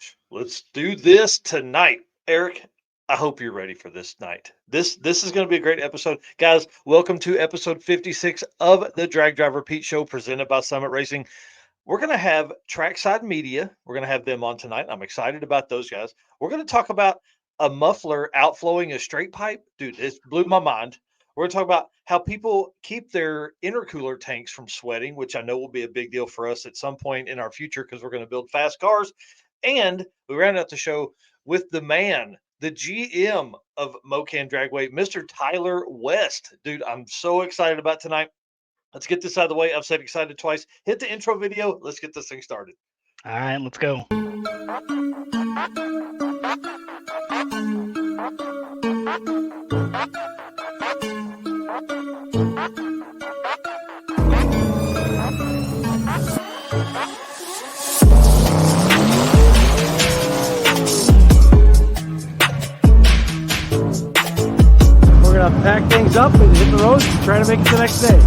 gosh, let's do this tonight. Eric, I hope you're ready for this night. This is going to be a great episode. Guys, welcome to episode 56 of the Drag Driver Pete Show presented by Summit Racing. We're going to have Trackside Media. We're going to have them on tonight. I'm excited about those guys. We're going to talk about a muffler outflowing a straight pipe. Dude, it blew my mind. We're going to talk about how people keep their intercooler tanks from sweating, which I know will be a big deal for us at some point in our future because we're going to build fast cars. And we round out the show with the man, the GM of Mokan Dragway, Mr. Tyler West. Dude, I'm so excited about tonight. Let's get this out of the way. I've said excited twice. Hit the intro video. Let's get this thing started. All right, let's go. We're going to pack things up and hit the road, trying to make it the next day.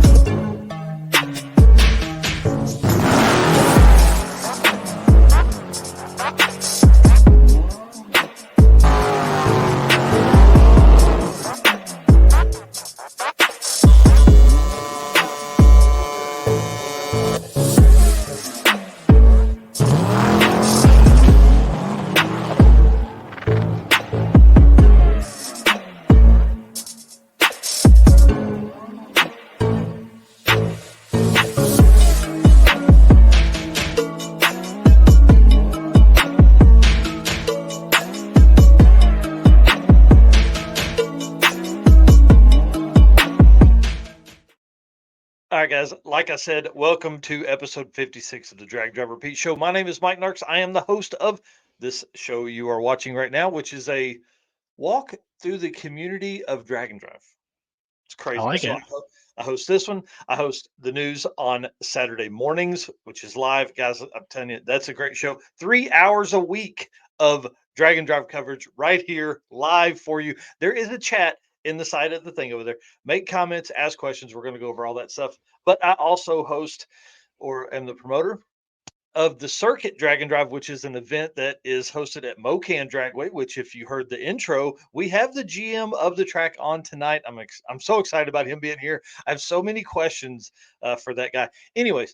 All right, guys. Like I said, welcome to episode 56 of the Drag Driver Pete Show. My name is Mike Narks. I am the host of this show you are watching right now, which is a walk through the community of Drag and Drive. It's crazy. I like So it. I host this one. I host the news on Saturday mornings, which is live. Guys, I'm telling you, that's a great show. 3 hours a week of Drag and Drive coverage right here, live for you. There is a chat in the side of the thing over there. Make comments, ask questions. We're going to go over all that stuff. But I also host or am the promoter of the Circuit Drag and Drive, which is an event that is hosted at Mokan Dragway, which if you heard the intro, we have the GM of the track on tonight. I'm so excited about him being here. I have so many questions for that guy. Anyways,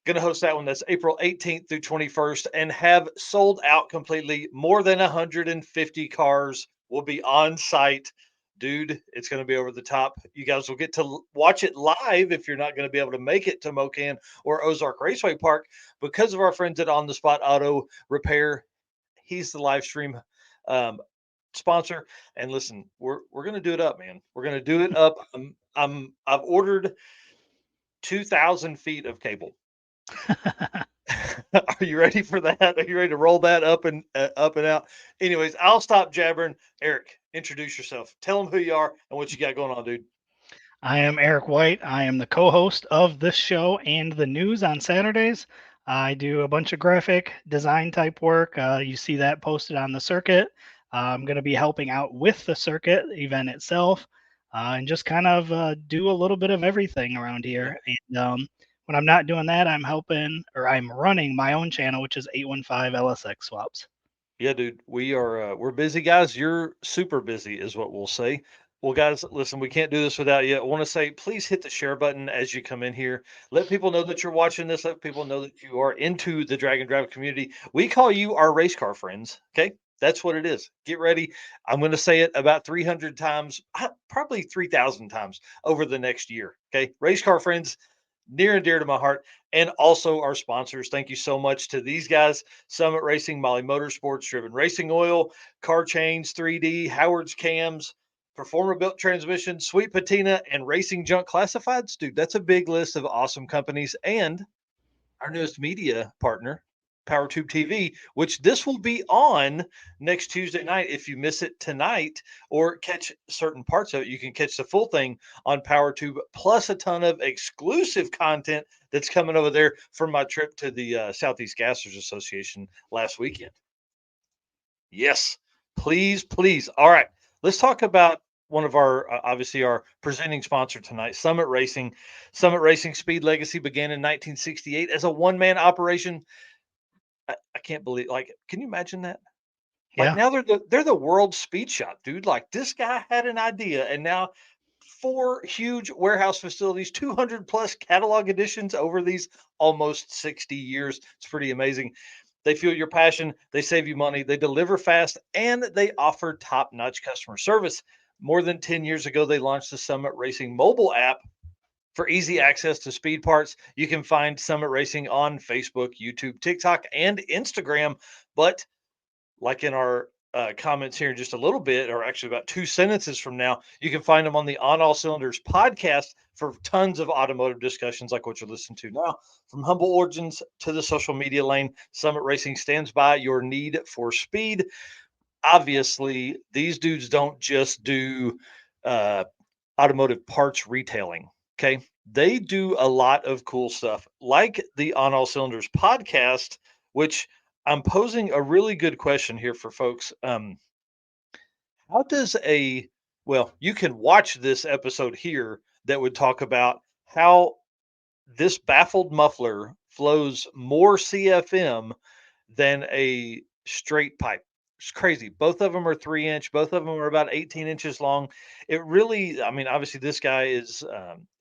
going to host that one. That's April 18th through 21st and have sold out completely. More than 150 cars will be on site. Dude, it's going to be over the top. You guys will get to watch it live if you're not going to be able to make it to Mokan or Ozark Raceway Park because of our friends at On the Spot Auto Repair. He's the live stream sponsor. And listen, we're going to do it up, man. We're going to do it up. I've ordered 2,000 feet of cable. Are you ready for that? Are you ready to roll that up and out? Anyways, I'll stop jabbering. Eric, introduce yourself. Tell them who you are and what you got going on, dude. I am Eric White. I am the co-host of this show and the news on Saturdays. I do a bunch of graphic design type work. You see that posted on the circuit. I'm going to be helping out with the circuit event itself and just kind of do a little bit of everything around here. And when I'm not doing that, I'm running my own channel, which is 815 LSX Swaps. Yeah, dude, we're busy guys. You're super busy is what we'll say. Well, guys, listen, we can't do this without you. I want to say, please hit the share button as you come in here. Let people know that you're watching this. Let people know that you are into the Drag and Drive community. We call you our race car friends. Okay. That's what it is. Get ready. I'm going to say it about 300 times, probably 3,000 times over the next year. Okay. Race car friends, near and dear to my heart, and also our sponsors. Thank you so much to these guys: Summit Racing, Molly Motorsports, Driven Racing Oil, Car Chains 3D, Howard's Cams, Performer Built Transmission, Sweet Patina, and Racing Junk Classifieds. Dude, that's a big list of awesome companies. And our newest media partner, PowerTube TV, which this will be on next Tuesday night. If you miss it tonight or catch certain parts of it, you can catch the full thing on PowerTube, plus a ton of exclusive content that's coming over there from my trip to the Southeast Gassers Association last weekend. Yes, please, please. All right, let's talk about one of our, obviously our presenting sponsor tonight, Summit Racing. Summit Racing Speed Legacy began in 1968 as a one-man operation. I can't believe, like, can you imagine that? Like, Yeah. now they're the world speed shop, dude. Like, this guy had an idea, and now 4 huge warehouse facilities, 200 plus catalog editions over these almost 60 years. It's pretty amazing. They fuel your passion, they save you money, they deliver fast, and they offer top-notch customer service. More than 10 years ago, they launched the Summit Racing mobile app for easy access to speed parts. You can find Summit Racing on Facebook, YouTube, TikTok, and Instagram. But like in our comments here in just a little bit, or actually about 2 sentences from now, you can find them on the On All Cylinders podcast for tons of automotive discussions like what you're listening to now. From humble origins to the social media lane, Summit Racing stands by your need for speed. Obviously, these dudes don't just do uh, automotive parts retailing. Okay. They do a lot of cool stuff, like the On All Cylinders podcast, which I'm posing a really good question here for folks. How does well, you can watch this episode here that would talk about how this baffled muffler flows more CFM than a straight pipe. It's crazy. Both of them are 3 inch. Both of them are about 18 inches long. It really, I mean, obviously, this guy is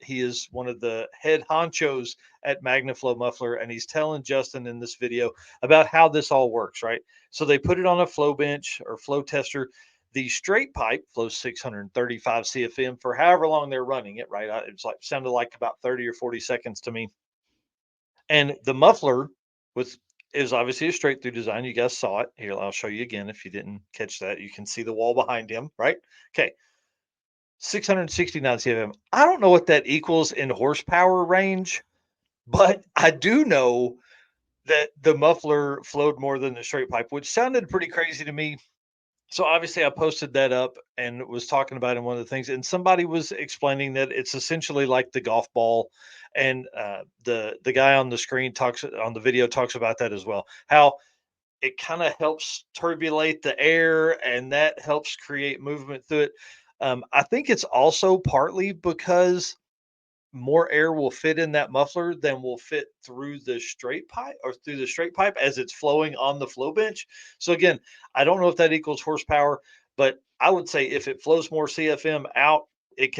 he is one of the head honchos at Magnaflow Muffler, and he's telling Justin in this video about how this all works. Right. So they put it on a flow bench or flow tester. The straight pipe flows 635 CFM for however long they're running it. Right. It's like sounded like about 30 or 40 seconds to me. And the muffler was is obviously a straight through design. You guys saw it. Here, I'll show you again if you didn't catch that. You can see the wall behind him, right? Okay. 669 CFM. I don't know what that equals in horsepower range, but I do know that the muffler flowed more than the straight pipe, which sounded pretty crazy to me. So obviously I posted that up and was talking about it in one of the things, and somebody was explaining that it's essentially like the golf ball, and the guy on the screen talks on the video talks about that as well. How it kind of helps turbulate the air, and that helps create movement through it. I think it's also partly because more air will fit in that muffler than will fit through the straight pipe or through the straight pipe as it's flowing on the flow bench. So again, I don't know if that equals horsepower, but I would say if it flows more CFM out, it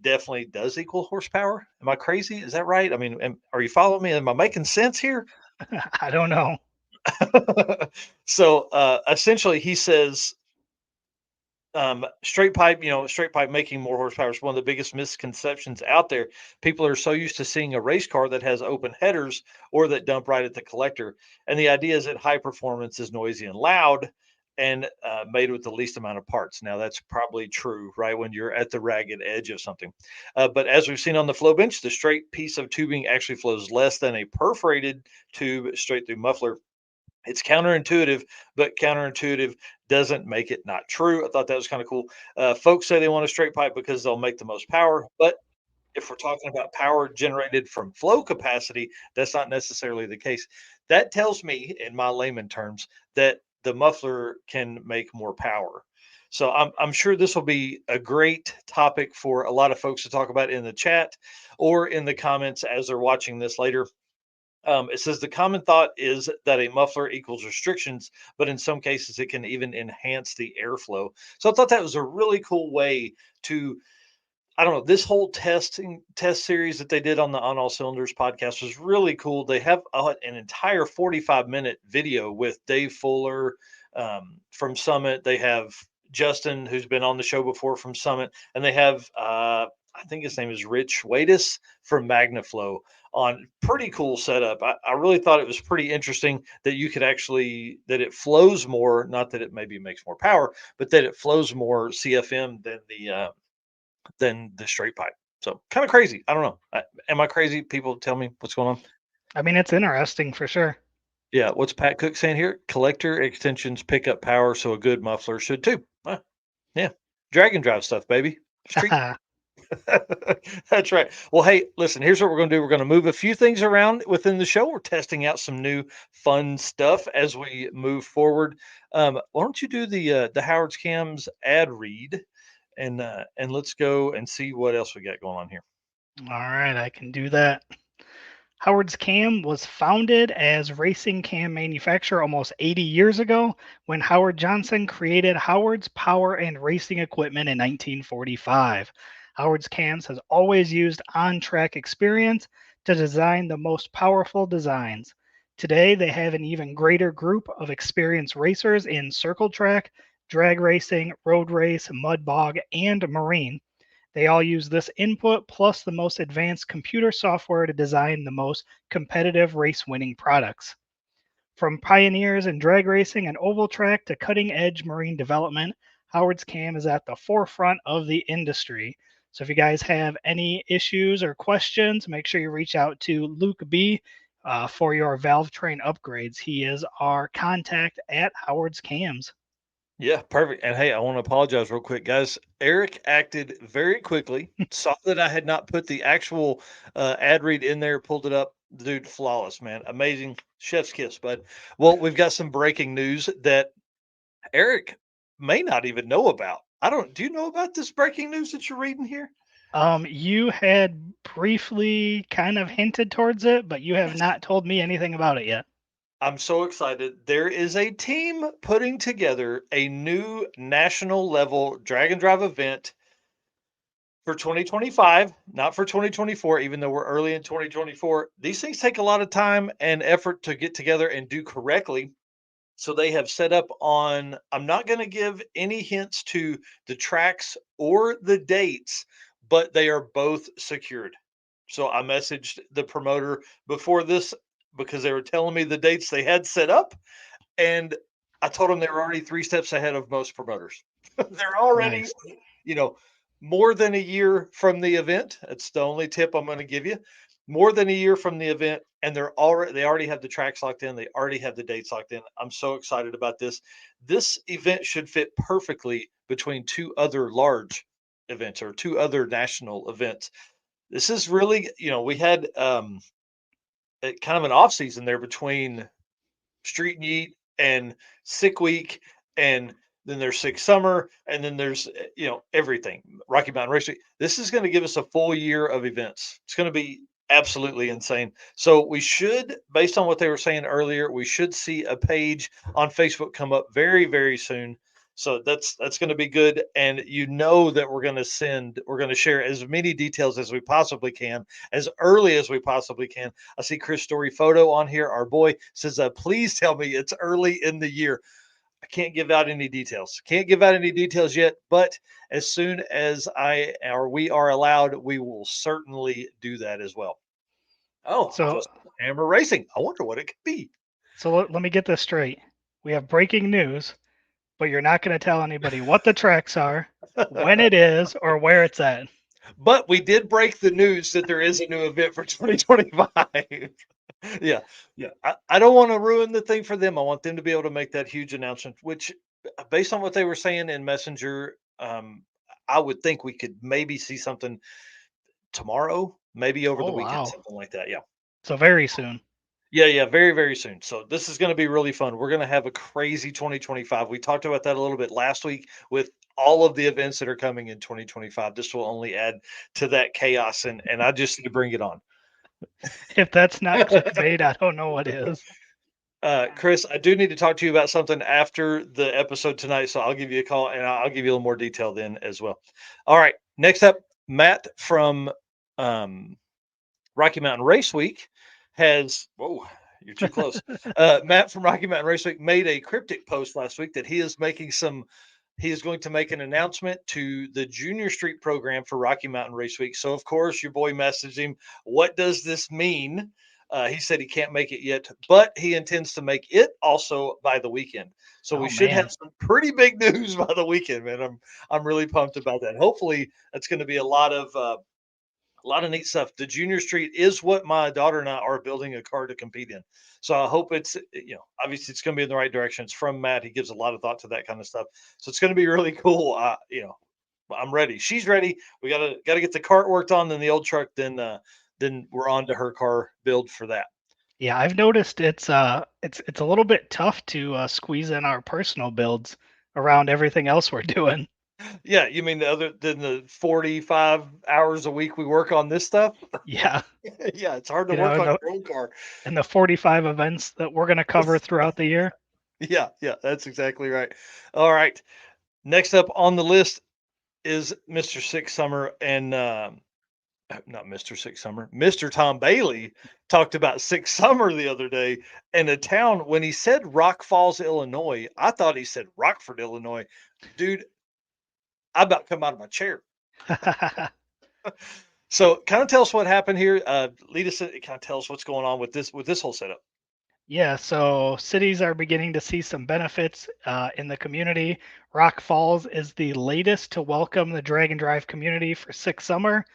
definitely does equal horsepower. Am I crazy? Is that right? I mean, are you following me? Am I making sense here? I don't know. So essentially he says straight pipe, straight pipe making more horsepower is one of the biggest misconceptions out there. People are so used to seeing a race car that has open headers or that dump right at the collector. And the idea is that high performance is noisy and loud and made with the least amount of parts. Now, that's probably true, right? When you're at the ragged edge of something. But as we've seen on the flow bench, the straight piece of tubing actually flows less than a perforated tube straight through muffler. It's counterintuitive, but counterintuitive doesn't make it not true. I thought that was kind of cool. Folks say they want a straight pipe because they'll make the most power, but if we're talking about power generated from flow capacity, that's not necessarily the case. That tells me, in my layman terms, that the muffler can make more power. So I'm sure this will be a great topic for a lot of folks to talk about in the chat or in the comments as they're watching this later. It says the common thought is that a muffler equals restrictions, but in some cases it can even enhance the airflow. So I thought that was a really cool way to, I don't know, this whole test series that they did on the On All Cylinders podcast was really cool. They have an entire 45-minute video with Dave Fuller from Summit. They have Justin, who's been on the show before from Summit, and they have I think his name is Rich Wadis from Magnaflow on pretty cool setup. I really thought it was pretty interesting that you could actually that it flows more, not that it maybe makes more power, but that it flows more CFM than the straight pipe. So kind of crazy. I don't know. Am I crazy? People tell me what's going on. I mean, it's interesting for sure. Yeah. What's Pat Cook saying here? Collector extensions pick up power, so a good muffler should too. Yeah. Drag and drive stuff, baby. Street. That's right. Well, hey, listen, here's what we're going to do. We're going to move a few things around within the show. We're testing out some new fun stuff as we move forward. Why don't you do the Howard's Cams ad read and let's go and see what else we got going on here. All right, I can do that. Howard's Cam was founded as racing cam manufacturer almost 80 years ago when Howard Johnson created Howard's Power and Racing Equipment in 1945. Howard's Cams has always used on-track experience to design the most powerful designs. Today, they have an even greater group of experienced racers in circle track, drag racing, road race, mud bog, and marine. They all use this input plus the most advanced computer software to design the most competitive race winning products. From pioneers in drag racing and oval track to cutting edge marine development, Howard's Cam is at the forefront of the industry. So if you guys have any issues or questions, make sure you reach out to Luke B for your valve train upgrades. He is our contact at Howard's Cams. Yeah, perfect. And hey, I want to apologize real quick, guys. Eric acted very quickly, saw that I had not put the actual ad read in there, pulled it up. Dude, flawless, man. Amazing. Chef's kiss, bud. Well, we've got some breaking news that Eric may not even know about. Do you know about this breaking news that you're reading here? You had briefly kind of hinted towards it, but you have not told me anything about it yet. I'm so excited. There is a team putting together a new national level drag and drive event for 2025, not for 2024, even though we're early in 2024. These things take a lot of time and effort to get together and do correctly. So they have set up on, I'm not going to give any hints to the tracks or the dates, but they are both secured. So I messaged the promoter before this because they were telling me the dates they had set up. And I told them they were already 3 steps ahead of most promoters. They're already, Nice. you know, more than a year from the event. That's the only tip I'm going to give you. More than a year from the event, and they already have the tracks locked in. They already have the dates locked in. I'm so excited about this. This event should fit perfectly between two other large events or two other national events. This is really, we had kind of an off season there between Street and Yeet and Sick Week, and then there's Sick Summer, and then there's everything. Rocky Mountain Race Week. This is going to give us a full year of events. It's going to be absolutely insane. So we should, based on what they were saying earlier, we should see a page on Facebook come up very, very soon. So that's going to be good, and that we're going to share as many details as we possibly can, as early as we possibly can. I see Chris Story photo on here. Our boy says, "Please tell me it's early in the year." I can't give out any details. Can't give out any details yet, but as soon as we are allowed, we will certainly do that as well. Oh, So, just Hammer Racing. I wonder what it could be. so let me get this straight. We have breaking news, but you're not going to tell anybody what the tracks are, when it is, or where it's at. But we did break the news that there is a new event for 2025. Yeah, yeah. I don't want to ruin the thing for them. I want them to be able to make that huge announcement, which, based on what they were saying in Messenger, I would think we could maybe see something tomorrow, maybe over the Oh, weekend, wow. something like that. Yeah. So very soon. Yeah, yeah, very, very soon. So this is going to be really fun. We're going to have a crazy 2025. We talked about that a little bit last week with all of the events that are coming in 2025. This will only add to that chaos, and I just need to bring it on. If that's not clickbait, I don't know what is. Chris, I do need to talk to you about something after the episode tonight, so I'll give you a call and I'll give you a little more detail then as well. All right, next up, Matt from Rocky Mountain Race Week has. Whoa, you're too close. Matt from Rocky Mountain Race Week made a cryptic post last week that he is making some. He is going to make an announcement to the Junior Street program for Rocky Mountain Race Week. So, of course, your boy messaged him, "What does this mean?" He said he can't make it yet, but he intends to make it also by the weekend. So we Oh, should have man. some pretty big news by the weekend, man. I'm really pumped about that. Hopefully, that's going to be a lot of neat stuff. The Junior Street is what my daughter and I are building a car to compete in. So I hope obviously it's going to be in the right direction. It's from Matt. He gives a lot of thought to that kind of stuff. So it's going to be really cool. I'm ready. She's ready. We gotta get the cart worked on, then the old truck, then we're on to her car build for that. Yeah, I've noticed it's a little bit tough to squeeze in our personal builds around everything else we're doing. Yeah, you mean the other than the 45 hours a week we work on this stuff? Yeah, Yeah, it's hard to you know, work and on the your own car. 45 events that we're going to cover throughout the year. Yeah, yeah, that's exactly right. All right. Next up on the list is Mr. Six Summer and not Mr. Six Summer. Mr. Tom Bailey talked about Six Summer the other day in a town when he said Rock Falls, Illinois. I thought he said Rockford, Illinois. Dude, I about come out of my chair. So, kind of tell us what happened here. Lead us. Kind of tell us what's going on with this whole setup. Yeah, so cities are beginning to see some benefits in the community. Rock Falls is the latest to welcome the Drag and Drive community for Six Summer.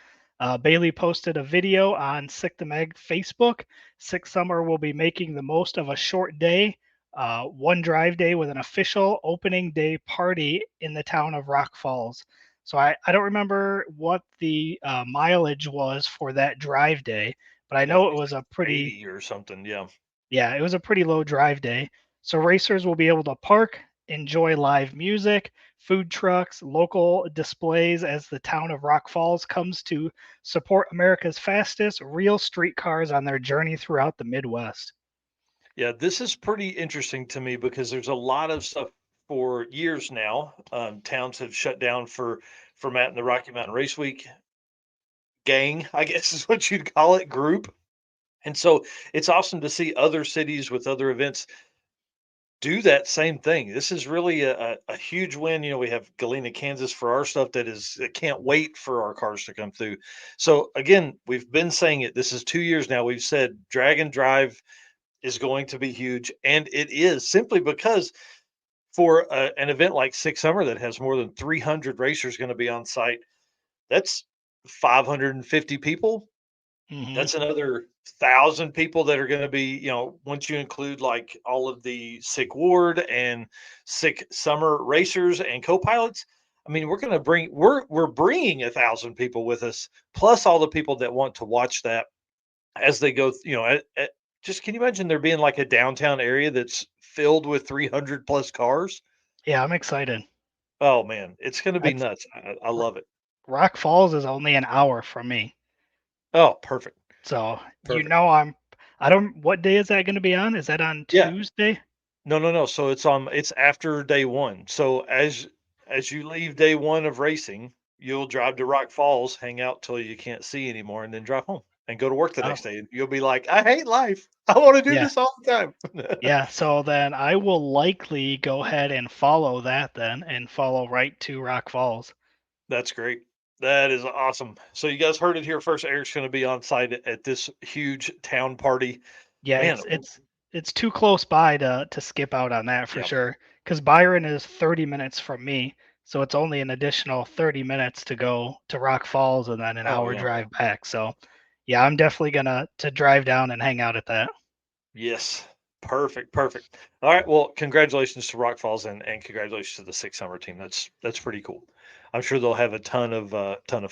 Bailey posted a video on Sick the Meg Facebook. Six Summer will be making the most of a short day, one drive day with an official opening day party in the town of Rock Falls. So I don't remember what the mileage was for that drive day, but I Yeah, I know think it it's was a like pretty 80 or something. Yeah. yeah, it was a pretty low drive day. So racers will be able to park, enjoy live music, food trucks, local displays as the town of Rock Falls comes to support America's fastest real street cars on their journey throughout the Midwest. Yeah, this is pretty interesting to me because there's a lot of stuff for years now. Towns have shut down for Matt and the Rocky Mountain Race Week gang, I guess is what you'd call it, group. And so it's awesome to see other cities with other events do that same thing. This is really a huge win. You know, we have Galena, Kansas for our stuff that can't wait for our cars to come through. So again, we've been saying it. This is 2 years now. We've said drag and drive is going to be huge, and it is simply because for an event like Six Summer that has more than 300 racers going to be on site, that's 550 people. Hmm. That's another 1,000 people that are gonna be, once you include, like, all of the sick ward and sick summer racers and co-pilots, I mean, we're bringing 1,000 people with us, plus all the people that want to watch that as they go, just can you imagine there being, like, a downtown area that's filled with 300 plus cars? Yeah, I'm excited. Oh, man, it's gonna be That's nuts. I love it. Rock Falls is only an hour from me. Oh, perfect, So, perfect. I don't what day is that going to be on? Is that on Yeah. Tuesday? No, no, no. So it's after day one. So as you leave day one of racing, you'll drive to Rock Falls, hang out till you can't see anymore, and then drive home and go to work the Oh, next day. And you'll be like, I hate life. I want to do yeah. this all the time. Yeah, so then I will likely go ahead and follow that then and follow right to Rock Falls. That's great. That is awesome. So you guys heard it here first. Eric's going to be on site at this huge town party. Yeah, Man, it's too close by to skip out on that for yeah. sure. Because Byron is 30 minutes from me, so it's only an additional 30 minutes to go to Rock Falls and then an Oh hour yeah. drive back. So yeah, I'm definitely gonna to drive down and hang out at that. Yes. Perfect. Perfect. All right. Well, congratulations to Rock Falls and congratulations to the Six Summer team. That's pretty cool. I'm sure they'll have a ton of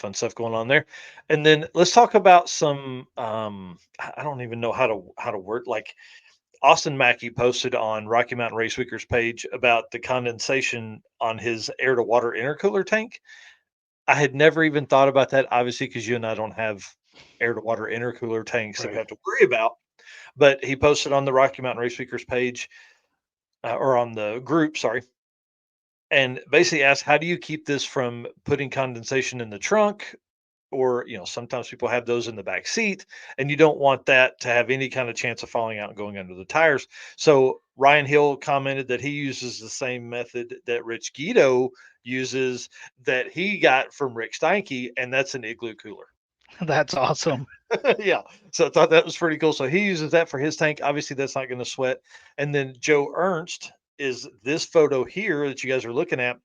fun stuff going on there. And then let's talk about some I don't even know how to word like Austin Mackey posted on Rocky Mountain Race Weekers page about the condensation on his air to water intercooler tank. I had never even thought about that, obviously, because you and I don't have air to water intercooler tanks that we Right. have to worry about, but he posted on the Rocky Mountain Race Speakers page or on the group, sorry, and basically asked, "How do you keep this from putting condensation in the trunk?" Or sometimes people have those in the back seat, and you don't want that to have any kind of chance of falling out and going under the tires. So Ryan Hill commented that he uses the same method that Rich Guido uses that he got from Rick Steinke, and that's an igloo cooler. That's awesome. Yeah. So I thought that was pretty cool. So he uses that for his tank. Obviously, that's not going to sweat. And then Joe Ernst is this photo here that you guys are looking at.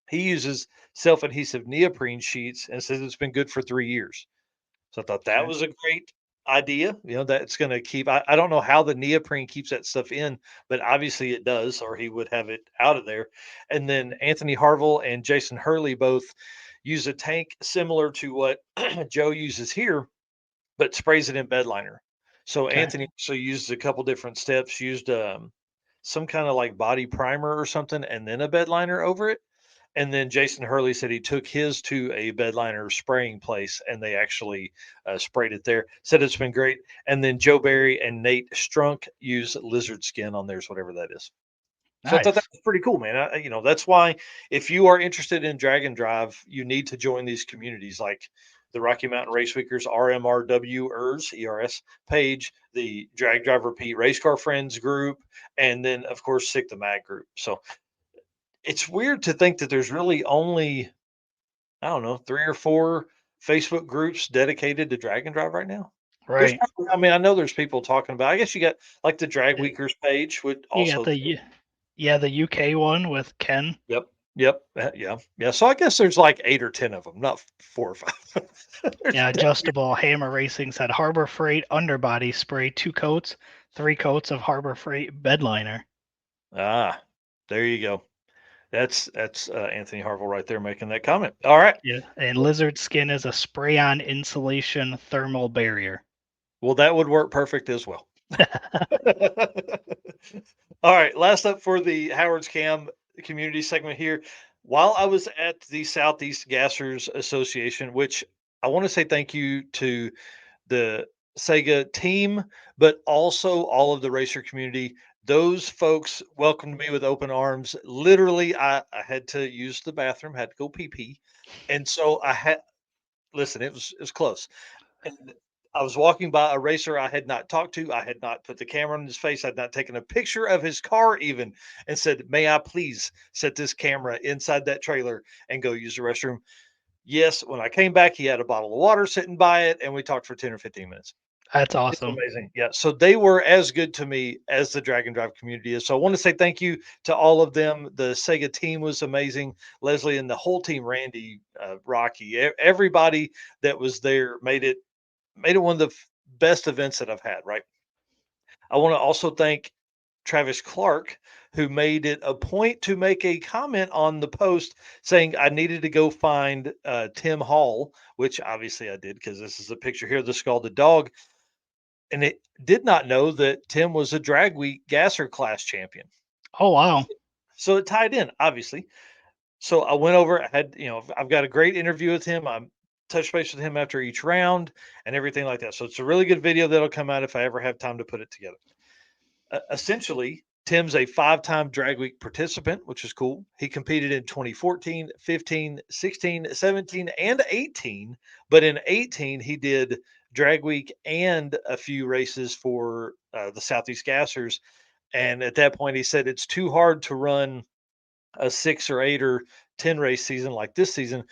He uses self adhesive neoprene sheets and says it's been good for 3 years. So I thought that Okay. was a great idea. That's going to keep, I don't know how the neoprene keeps that stuff in, but obviously it does, or he would have it out of there. And then Anthony Harville and Jason Hurley both use a tank similar to what Joe uses here but sprays it in bed liner. So Okay. Anthony so used a couple different steps, used some kind of like body primer or something, and then a bed liner over it. And then Jason Hurley said he took his to a bedliner spraying place and they actually sprayed it there. Said it's been great. And then Joe Barry and Nate Strunk use lizard skin on theirs, whatever that is. So I thought that Nice. was pretty cool, man. That's why if you are interested in drag and drive, you need to join these communities like the Rocky Mountain Race Weekers RMRW ERS page, the Drag Drive Repeat Race Car Friends group, and then of course Sick the Mag group. So it's weird to think that there's really only, I don't know, 3 or 4 Facebook groups dedicated to drag and drive right now. There's Right. probably, I mean, I know there's people talking about, I guess you got like the Drag Uh, Weekers page would You got also. the UK one with Ken. Yep. Yep. Yeah. Yeah. So I guess there's like 8 or 10 of them, not 4 or 5. There's Yeah, adjustable Hammer Racing said Harbor Freight underbody spray 2 coats, 3 coats of Harbor Freight bedliner. There you go. That's Anthony Harville right there making that comment. All right. Yeah, and lizard skin is a spray-on insulation thermal barrier. Well, that would work perfect as well. All right, last up for the Howard's Cam community segment here. While I was at the Southeast Gassers Association, which I want to say thank you to the Sega team, but also all of the racer community. Those folks welcomed me with open arms. Literally, I had to use the bathroom, had to go pee pee. And so I had, listen, it was close. And I was walking by a racer I had not talked to. I had not put the camera on his face. I'd not taken a picture of his car even, and said, "May I please set this camera inside that trailer and go use the restroom?" Yes. When I came back, he had a bottle of water sitting by it, and we talked for 10 or 15 minutes. That's It's awesome. amazing. Yeah. So they were as good to me as the Drag and Drive community is. So I want to say thank you to all of them. The Sega team was amazing. Leslie and the whole team, Randy, Rocky, everybody that was there made it one of the best events that I've had, right? I want to also thank Travis Clark, who made it a point to make a comment on the post saying I needed to go find Tim Hall, which obviously I did because this is a picture here of the scalded dog. And it did not know that Tim was a drag week gasser class champion. Oh wow. So it tied in, obviously. So I went over, I had, I've got a great interview with him. I'm touch base with him after each round and everything like that. So it's a really good video that'll come out if I ever have time to put it together. Essentially, Tim's a 5-time drag week participant, which is cool. He competed in 2014, 15, 16, 17, and 18. But in 18, he did drag week and a few races for the Southeast Gassers. And at that point, he said it's too hard to run a 6 or 8 or 10 race season like this season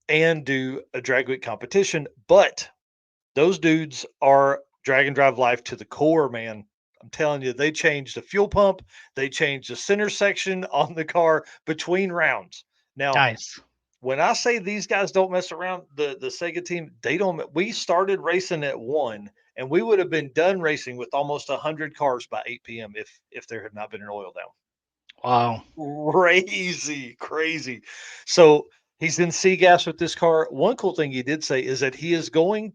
and do a drag week competition. But those dudes are drag and drive life to the core, man. I'm telling you, they changed the fuel pump, they changed the center section on the car between rounds. Now, Nice. when I say these guys don't mess around, the Sega team, they don't. We started racing at 1, and we would have been done racing with almost 100 cars by 8 p.m. if there had not been an oil down. Wow. Crazy, crazy. So he's in C gas with this car. One cool thing he did say is that he's building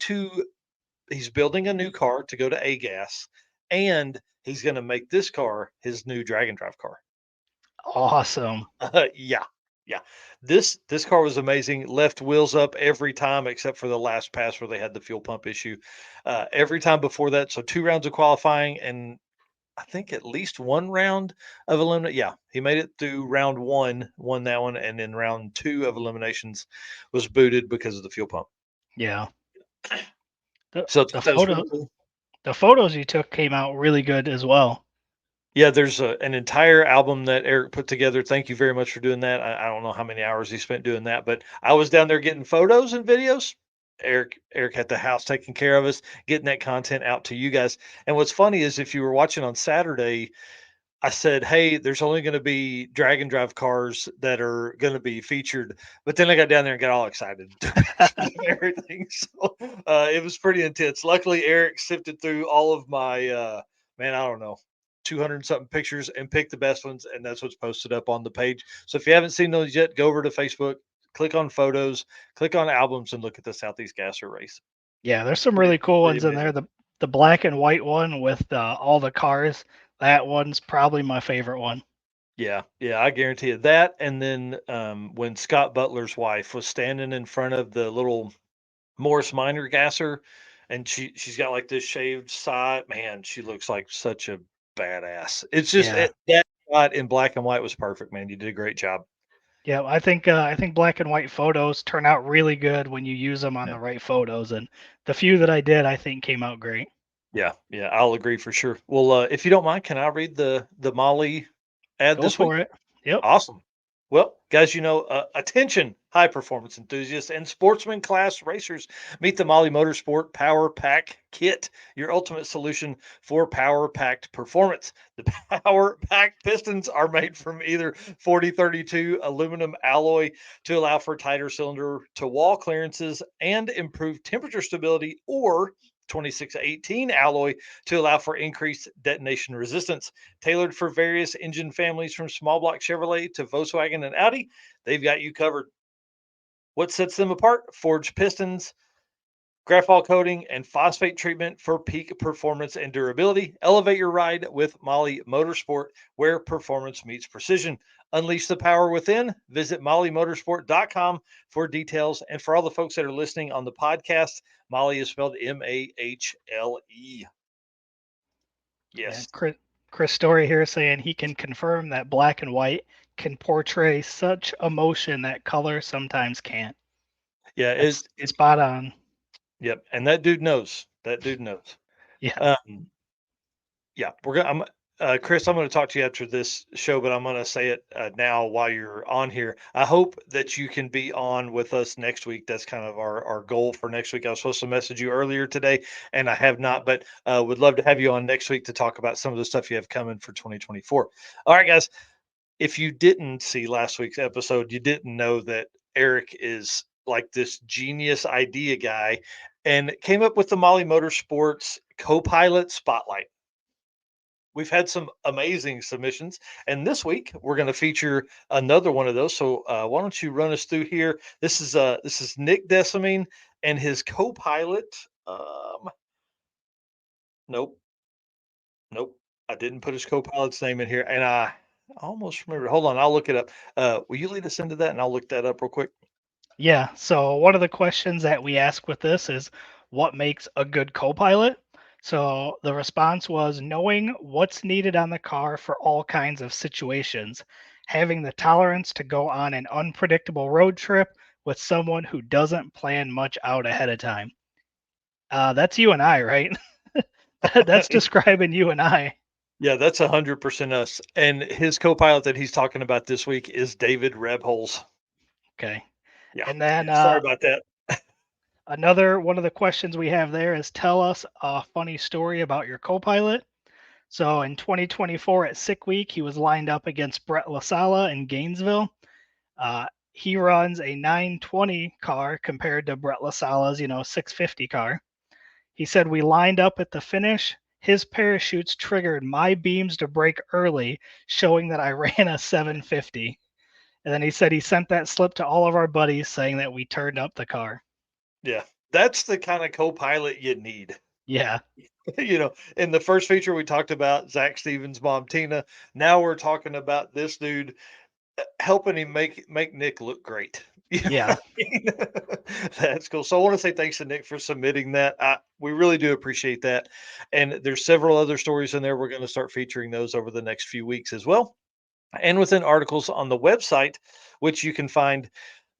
a new car to go to A gas, and he's going to make this car his new drag and drive car. Awesome. Yeah, yeah. This car was amazing. Left wheels up every time except for the last pass where they had the fuel pump issue. Every time before that, so 2 rounds of qualifying and I think at least 1 round of elimination. Yeah, he made it through round 1, won that one, and then round 2 of eliminations was booted because of the fuel pump. Yeah. The So the that was photo really cool. the photos you took came out really good as well. Yeah, there's an entire album that Eric put together. Thank you very much for doing that. I don't know how many hours he spent doing that, but I was down there getting photos and videos. Eric at the house taking care of us, getting that content out to you guys. And what's funny is if you were watching on Saturday, I said, "Hey, there's only going to be drag and drive cars that are going to be featured." But then I got down there and got all excited and everything. So it was pretty intense. Luckily, Eric sifted through all of my man, I don't know, 200 something pictures and picked the best ones, and that's what's posted up on the page. So if you haven't seen those yet, go over to Facebook, click on photos, click on albums, and look at the Southeast Gasser race. Yeah, there's some Pretty, really cool pretty ones in there. amazing. The black and white one with all the cars. That one's probably my favorite one. Yeah, I guarantee you that. And then when Scott Butler's wife was standing in front of the little Morris Minor gasser, and she's got like this shaved side, man, she looks like such a badass. It's just Yeah. that shot in black and white was perfect, man. You did a great job. Yeah, I think black and white photos turn out really good when you use them on Yeah. the right photos, and the few that I did, I think came out great. Yeah, I'll agree for sure. Well, if you don't mind, can I read the Molly ad Go this week? for it. Yep. Awesome. Well, guys, attention, high performance enthusiasts and sportsman class racers. Meet the Molly Motorsport Power Pack Kit, your ultimate solution for power packed performance. The Power Pack pistons are made from either 4032 aluminum alloy to allow for tighter cylinder to wall clearances and improved temperature stability, or 2618 alloy to allow for increased detonation resistance. Tailored for various engine families from small block Chevrolet to Volkswagen and Audi, they've got you covered. What sets them apart? Forged pistons, graphite coating, and phosphate treatment for peak performance and durability. Elevate your ride with Molly Motorsport, where performance meets precision. Unleash the power within. Visit mollymotorsport.com for details. And for all the folks that are listening on the podcast, Molly is spelled Mahle. Yeah, Yes. Chris Story here saying he can confirm that black and white can portray such emotion that color sometimes can't. Yeah, That's it spot on. yep, and that dude knows. That dude knows. Yeah. Um, yeah, Chris, I'm gonna talk to you after this show, but I'm gonna say it now while you're on here. I hope that you can be on with us next week. That's kind of our goal for next week. I was supposed to message you earlier today, and I have not, but would love to have you on next week to talk about some of the stuff you have coming for 2024. All right, guys. If you didn't see last week's episode, you didn't know that Eric is like this genius idea guy and came up with the Molly Motorsports co-pilot spotlight. We've had some amazing submissions, and this week we're going to feature another one of those. So why don't you run us through here? This is Nick Decimine and his co-pilot. Nope, nope. I didn't put his co-pilot's name in here, and I almost remember. Hold on, I'll look it up. Will you lead us into that, and I'll look that up real quick? Yeah. So one of the questions that we ask with this is what makes a good co-pilot? So the response was knowing what's needed on the car for all kinds of situations, having the tolerance to go on an unpredictable road trip with someone who doesn't plan much out ahead of time. That's you and I, right? That's describing you and I. Yeah, that's 100% us. And his co-pilot that he's talking about this week is David Rebholz. Okay. Yeah, And then yeah. Sorry about that. another one of the questions we have there is tell us a funny story about your co-pilot. So in 2024 at Sick Week, he was lined up against Brett LaSala in Gainesville. He runs a 920 car compared to Brett LaSala's, 650 car. He said we lined up at the finish. His parachutes triggered my beams to break early, showing that I ran a 750. And then he said he sent that slip to all of our buddies saying that we turned up the car. Yeah, that's the kind of co-pilot you need. Yeah. In the first feature we talked about Zach Stevens' mom Tina. Now we're talking about this dude helping him make Nick look great. You know Yeah. what I mean? That's cool. So I want to say thanks to Nick for submitting that. We really do appreciate that. And there's several other stories in there. We're going to start featuring those over the next few weeks as well. And within articles on the website, which you can find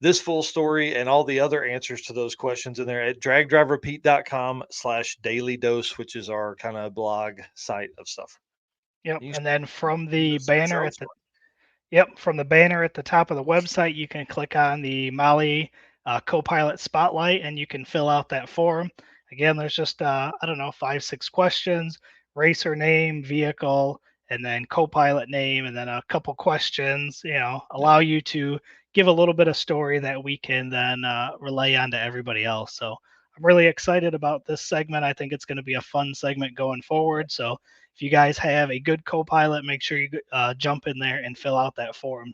this full story and all the other answers to those questions in there at dragdriverpete.com/daily dose, which is our kind of blog site of stuff. Yep. You And then from can the just search banner at the Armstrong. Yep, from the banner at the top of the website, you can click on the Molly Copilot Spotlight and you can fill out that form. Again, there's just, I don't know, 5, 6 questions, racer name, vehicle, and then Copilot name, and then a couple questions, allow you to give a little bit of story that we can then relay on to everybody else. So I'm really excited about this segment. I think it's going to be a fun segment going forward. So if you guys have a good co-pilot, make sure you jump in there and fill out that form.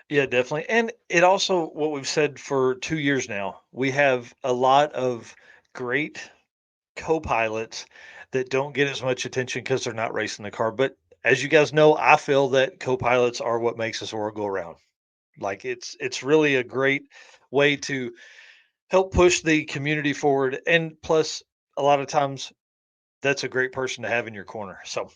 Yeah, definitely. And it also, what we've said for 2 years now, we have a lot of great co-pilots that don't get as much attention because they're not racing the car. But as you guys know, I feel that co-pilots are what makes this world go around. Like it's really a great way to help push the community forward, and plus, a lot of times that's a great person to have in your corner. So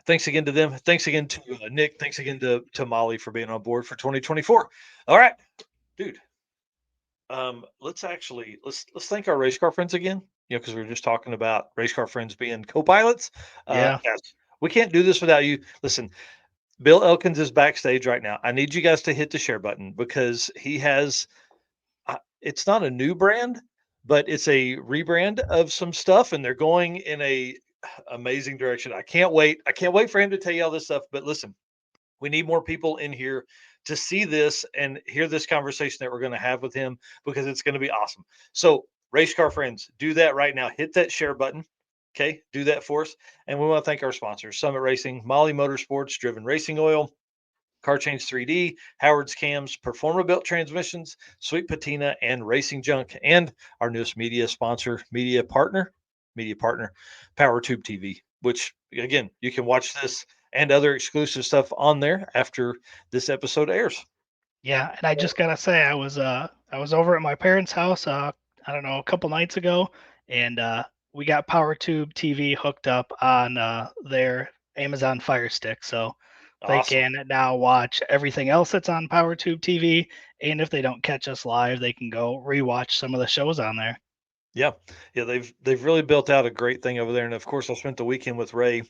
thanks again to them. Thanks again to Nick. Thanks again to Molly for being on board for 2024. All right, dude. Let's thank our race car friends again. You know, because we were just talking about race car friends being co-pilots. Yeah. Guys, we can't do this without you. Listen, Bill Elkins is backstage right now. I need you guys to hit the share button because he has. It's not a new brand, but it's a rebrand of some stuff, and they're going in a amazing direction. I can't wait. I can't wait for him to tell you all this stuff. But listen, we need more people in here to see this and hear this conversation that we're going to have with him because it's going to be awesome. So, race car friends, do that right now. Hit that share button. Okay, do that for us. And we want to thank our sponsors: Summit Racing, Molly Motorsports, Driven Racing Oil, Car Change 3D, Howard's Cams, Performa Built Transmissions, Sweet Patina, and Racing Junk, and our newest media sponsor, media partner, PowerTube TV, which again, you can watch this and other exclusive stuff on there after this episode airs. Yeah, and I just gotta say, I was over at my parents' house, I don't know, a couple nights ago, and we got PowerTube TV hooked up on their Amazon Fire Stick, so they Awesome. can now watch everything else that's on PowerTube TV, and if they don't catch us live, they can go rewatch some of the shows on there. Yeah. Yeah, they've really built out a great thing over there. And of course, I spent the weekend with Ray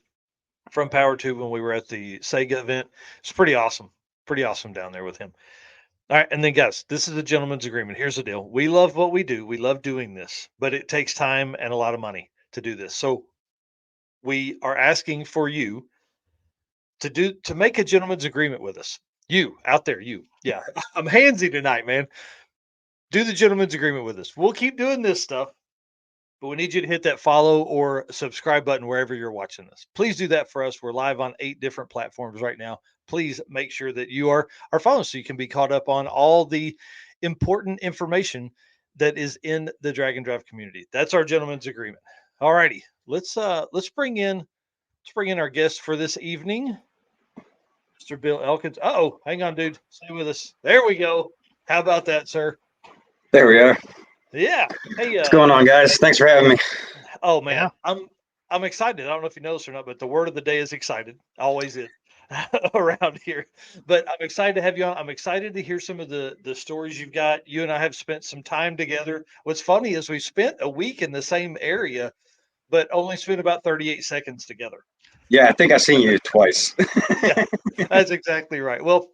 from PowerTube when we were at the Sega event. It's pretty awesome. Pretty awesome down there with him. All right, and then guys, this is a gentleman's agreement. Here's the deal. We love what we do. We love doing this, but it takes time and a lot of money to do this. So we are asking for you to make a gentleman's agreement with us. You out there, you. Yeah. I'm handsy tonight, man. Do the gentleman's agreement with us. We'll keep doing this stuff, but we need you to hit that follow or subscribe button wherever you're watching this. Please do that for us. We're live on 8 different platforms right now. Please make sure that you are following so you can be caught up on all the important information that is in the Drag and Drive community. That's our gentleman's agreement. All righty. Let's bring in our guest for this evening, Mr. Bill Elkins. Oh, hang on, dude. Stay with us. There we go. How about that, sir? There we are. Yeah. Hey, What's going on, guys? Thanks for having me. Oh man, Yeah. I'm excited. I don't know if you know this or not, but the word of the day is excited. Always is around here. But I'm excited to have you on. I'm excited to hear some of the stories you've got. You and I have spent some time together. What's funny is we spent a week in the same area, but only spent about 38 seconds together. Yeah, I think I've seen you twice. Yeah, that's exactly right. Well,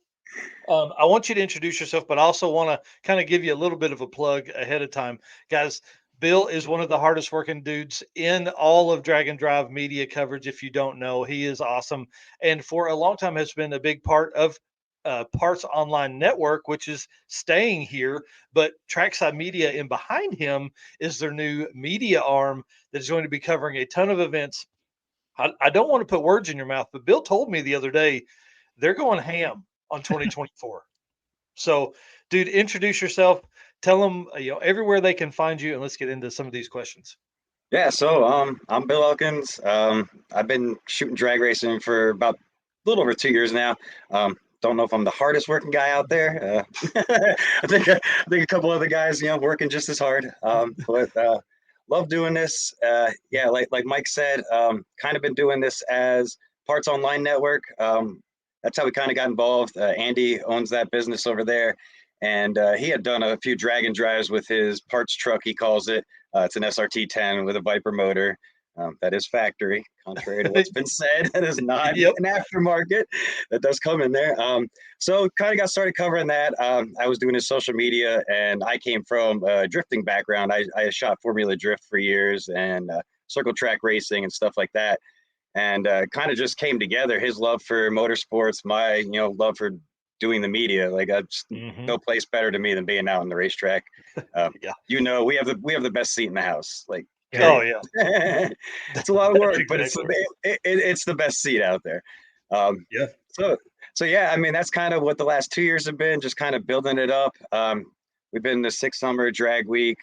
I want you to introduce yourself, but I also want to kind of give you a little bit of a plug ahead of time. Guys, Bill is one of the hardest working dudes in all of Drag and Drive media coverage. If you don't know, he is awesome. And for a long time has been a big part of Parts Online Network, which is staying here. But Trackside Media in behind him is their new media arm that is going to be covering a ton of events. I don't want to put words in your mouth, but Bill told me the other day they're going ham on 2024. So, dude, introduce yourself. Tell them everywhere they can find you, and let's get into some of these questions. Yeah, so I'm Bill Elkins. I've been shooting drag racing for about a little over 2 years now. Don't know if I'm the hardest working guy out there. I think a couple other guys, working just as hard. But love doing this. Yeah, like Mike said, kind of been doing this as Parts Online Network. That's how we kind of got involved. Andy owns that business over there, and he had done a few drag and drives with his parts truck, he calls it. It's an SRT 10 with a Viper motor. That is factory, contrary to what's been said. That is not Yep. an aftermarket. That does come in there. So kind of got started covering that. I was doing his social media, and I came from a drifting background. I shot Formula Drift for years and circle track racing and stuff like that. And kind of just came together. His love for motorsports, my love for doing the media. Like no place better to me than being out on the racetrack. Yeah. We have the best seat in the house. Like, Oh yeah, it's a lot of work, but exactly. it's the best seat out there. Yeah. So yeah, I mean that's kind of what the last 2 years have been, just kind of building it up. We've been the 6 summer drag week.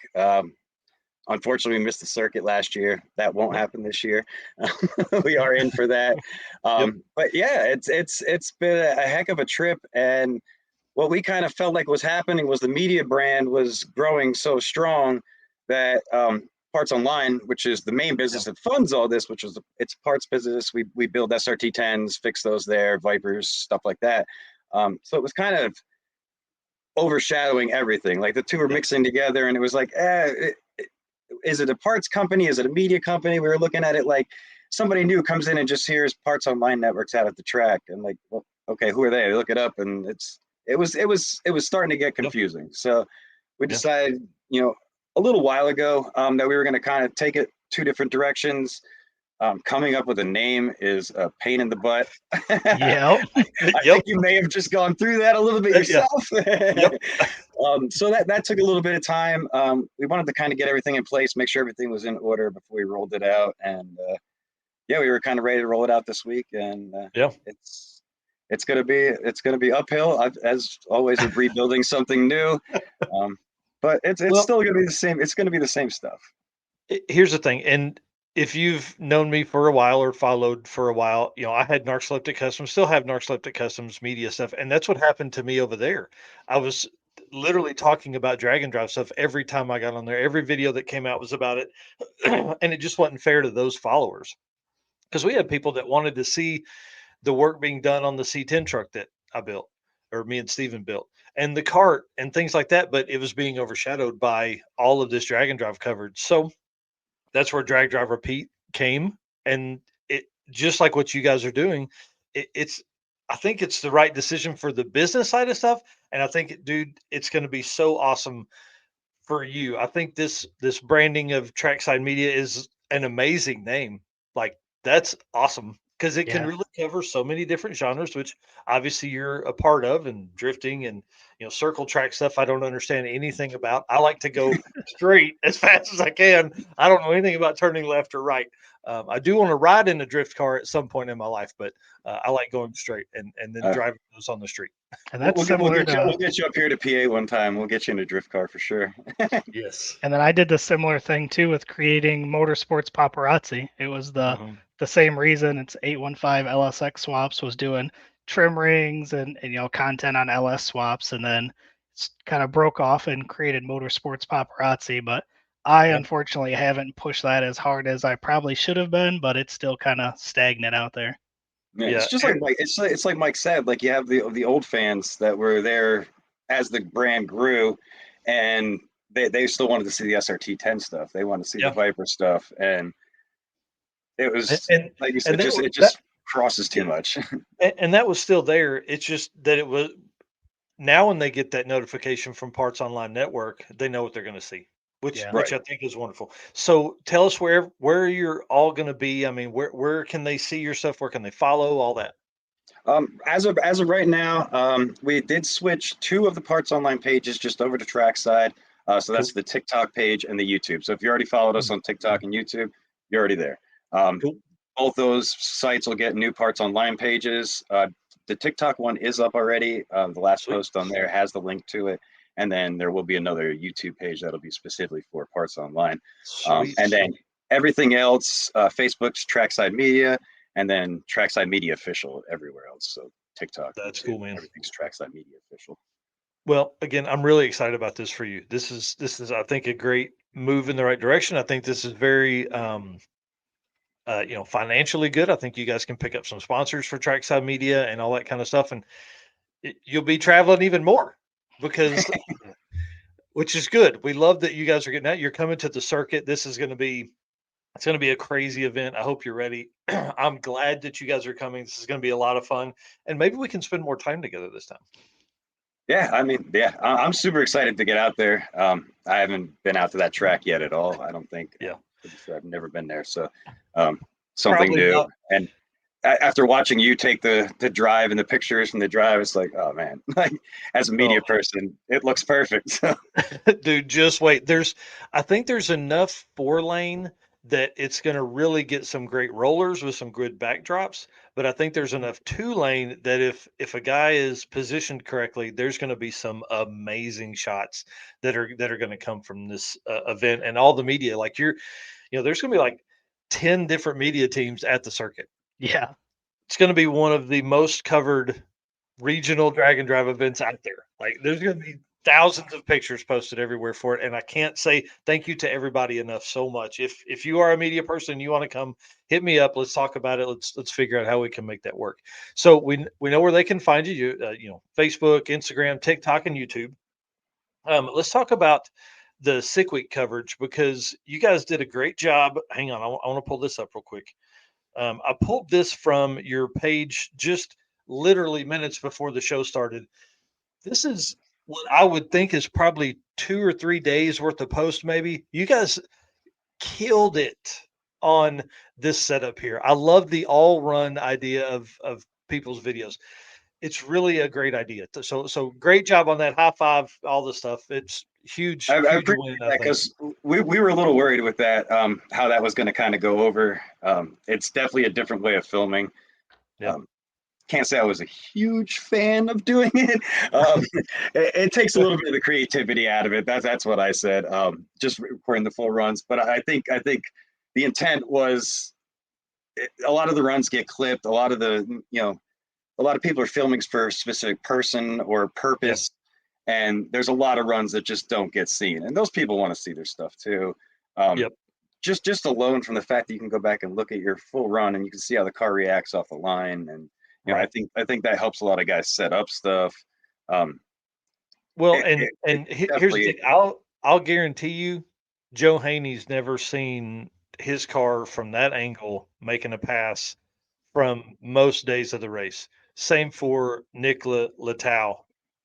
Unfortunately, we missed the circuit last year. That won't happen this year. We are in for that. Yep. But yeah, it's been a heck of a trip. And what we kind of felt like was happening was the media brand was growing so strong that Parts Online, which is the main business that funds all this, which is it's parts business. We build SRT 10s, fix those there, Vipers, stuff like that. So it was kind of overshadowing everything. Like the two were mixing together, and it was like, is it a parts company? Is it a media company? We were looking at it like somebody new comes in and just hears Parts Online Networks out at the track, and like, well, okay, who are they? Look it up, and it was starting to get confusing. So we decided, a little while ago, that we were going to kind of take it two different directions. Coming up with a name is a pain in the butt. Yep. I think you may have just gone through that a little bit yourself. Yep. So that took a little bit of time. We wanted to kind of get everything in place, make sure everything was in order before we rolled it out. And we were kind of ready to roll it out this week. And it's gonna be uphill, as always with rebuilding something new. But it's still gonna be the same. It's gonna be the same stuff. Here's the thing, and if you've known me for a while or followed for a while, I had Narcoleptic Customs, still have Narcoleptic Customs media stuff, and that's what happened to me over there. I was literally talking about drag and drive stuff every time I got on there. Every video that came out was about it, and it just wasn't fair to those followers because we had people that wanted to see the work being done on the C10 truck that I built, or me and Steven built, and the cart and things like that, but it was being overshadowed by all of this drag and drive coverage. So that's where Drag Drive Repeat came, and it just like what you guys are doing. I think it's the right decision for the business side of stuff, and I think, dude, it's going to be so awesome for you. I think this branding of Trackside Media is an amazing name. Like that's awesome because it can really cover so many different genres, which obviously you're a part of, and drifting and circle track stuff. I don't understand anything about. I like to go straight as fast as I can. I don't know anything about turning left or right. I do want to ride in a drift car at some point in my life, but I like going straight and then driving those on the street. And that's we'll similar get you up here to PA one time. We'll get you in a drift car for sure. Yes. And then I did the similar thing too with creating Motorsports Paparazzi. It was the same reason. It's 815 LSX swaps, was doing trim rings and content on LS swaps, and then it's kind of broke off and created Motorsports Paparazzi. But I unfortunately haven't pushed that as hard as I probably should have been, but it's still kind of stagnant out there. Yeah, it's just like Mike. It's like Mike said. Like you have the old fans that were there as the brand grew, and they still wanted to see the SRT 10 stuff. They wanted to see the Viper stuff, and it was like you said, it just crosses too much. And that was still there. It's just that it was now when they get that notification from Parts Online Network, they know what they're going to see, which I think is wonderful. So tell us where you're all going to be. I mean, where can they see your stuff? Where can they follow all that? As of right now, we did switch 2 of the Parts Online pages just over to Trackside. So that's the TikTok page and the YouTube. So if you already followed us on TikTok and YouTube, you're already there. Both those sites will get new Parts Online pages. The TikTok one is up already. The last post on there has the link to it. And then there will be another YouTube page that'll be specifically for Parts Online. And then everything else, Facebook's Trackside Media, and then Trackside Media Official everywhere else. So TikTok. That's cool, man. Everything's Trackside Media Official. Well, again, I'm really excited about this for you. This is, I think, a great move in the right direction. I think this is very, financially good. I think you guys can pick up some sponsors for Trackside Media and all that kind of stuff, and you'll be traveling even more because, which is good. We love that you guys are getting out. You're coming to the circuit. This is going to be, it's going to be a crazy event. I hope you're ready. I'm glad that you guys are coming. This is going to be a lot of fun, and maybe we can spend more time together this time. Yeah, I mean, I'm super excited to get out there. I haven't been out to that track yet at all. I don't think. Yeah, I've never been there, so something Probably new. not. And after watching you take the drive and the pictures from the drive, it's like, oh man, like as a media person, it looks perfect. Dude, just wait. I think there's enough 4-lane that it's going to really get some great rollers with some good backdrops. But I think there's enough 2 lane that if a guy is positioned correctly, there's going to be some amazing shots that are going to come from this event and all the media. Like there's going to be like 10 different media teams at the circuit. Yeah. It's going to be one of the most covered regional drag and drive events out there. Like there's going to be thousands of pictures posted everywhere for it, and I can't say thank you to everybody enough so much. If you are a media person and you want to come, hit me up. Let's talk about it. Let's figure out how we can make that work. So we know where they can find you. Facebook, Instagram, TikTok, and YouTube. Let's talk about the Sick Week coverage because you guys did a great job. Hang on, I want to pull this up real quick. I pulled this from your page just literally minutes before the show started. This is what I would think is probably 2 or 3 days worth of post, maybe. You guys killed it on this setup here. I love the all run idea of people's videos. It's really a great idea. So great job on that. High five, all the stuff. It's huge, I huge appreciate win. I that think. because we were a little worried with that, how that was going to kind of go over. It's definitely a different way of filming. Yeah. Can't say I was a huge fan of doing it. It takes a little bit of the creativity out of it. That's what I said. Just recording the full runs, but I think the intent was a lot of the runs get clipped. A lot of people are filming for a specific person or purpose, and there's a lot of runs that just don't get seen, and those people want to see their stuff too. Yep. Just alone from the fact that you can go back and look at your full run and you can see how the car reacts off the line, and Right. I think that helps a lot of guys set up stuff. Well, It here's the definitely thing. I'll guarantee you, Joe Haney's never seen his car from that angle making a pass from most days of the race. Same for Nicola Latow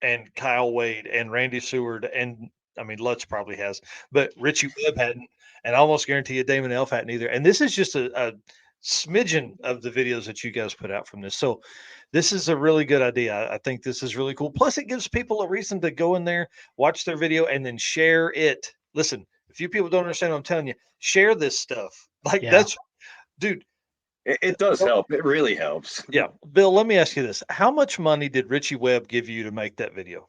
and Kyle Wade and Randy Seward, and I mean Lutz probably has, but Richie Webb hadn't, and I almost guarantee you Damon Elf hadn't either. And this is just a smidgen of the videos that you guys put out from this. So this is a really good idea. I think this is really cool. Plus, it gives people a reason to go in there, watch their video, and then share it. Listen, if you people don't understand what I'm telling you, share this stuff. Like that's, dude. it does help. It really helps. Yeah, Bill. Let me ask you this: how much money did Richie Webb give you to make that video?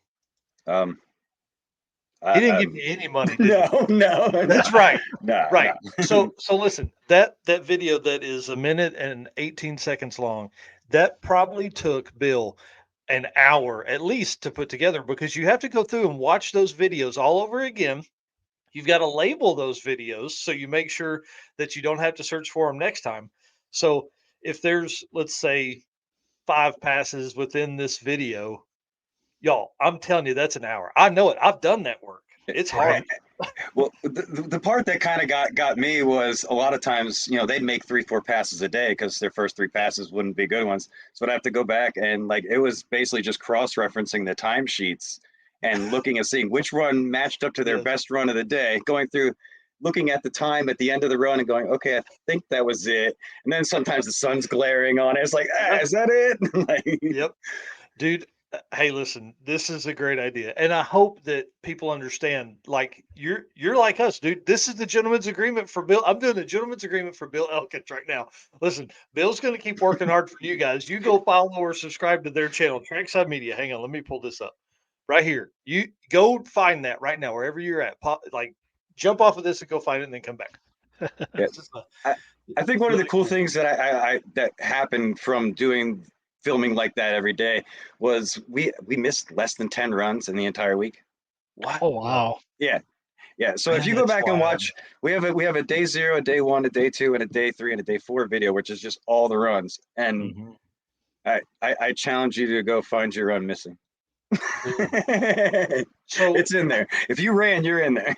He didn't give you any money, did he? No. That's right. No, Right. no. So listen, that video that is 1 minute and 18 seconds long, that probably took Bill an hour at least to put together because you have to go through and watch those videos all over again. You've got to label those videos so you make sure that you don't have to search for them next time. So if there's, let's say, 5 passes within this video, y'all, I'm telling you, that's an hour. I know it. I've done that work. It's hard. Well, the part that kind of got me was a lot of times, they'd make 3-4 passes a day because their first 3 passes wouldn't be good ones. So I'd have to go back and it was basically just cross-referencing the timesheets and looking and seeing which run matched up to their best run of the day, going through, looking at the time at the end of the run and going, okay, I think that was it. And then sometimes the sun's glaring on it. It's like, is that it? Yep. Dude, hey, listen, this is a great idea. And I hope that people understand, like, you're like us, dude. This is the gentleman's agreement for Bill. I'm doing the gentleman's agreement for Bill Elkins right now. Listen, Bill's going to keep working hard for you guys. You go follow or subscribe to their channel, Trackside Media. Hang on, let me pull this up. Right here. You go find that right now, wherever you're at. Jump off of this and go find it and then come back. I think one of the cool things that I that happened from doing filming like that every day was we missed less than 10 runs in the entire week. Wow. Oh, wow. Yeah. So if you go back and watch, we have a day 0, a day 1, a day 2, and a day 3, and a day 4 video, which is just all the runs. And I challenge you to go find your run missing. So it's in there. If you ran, you're in there.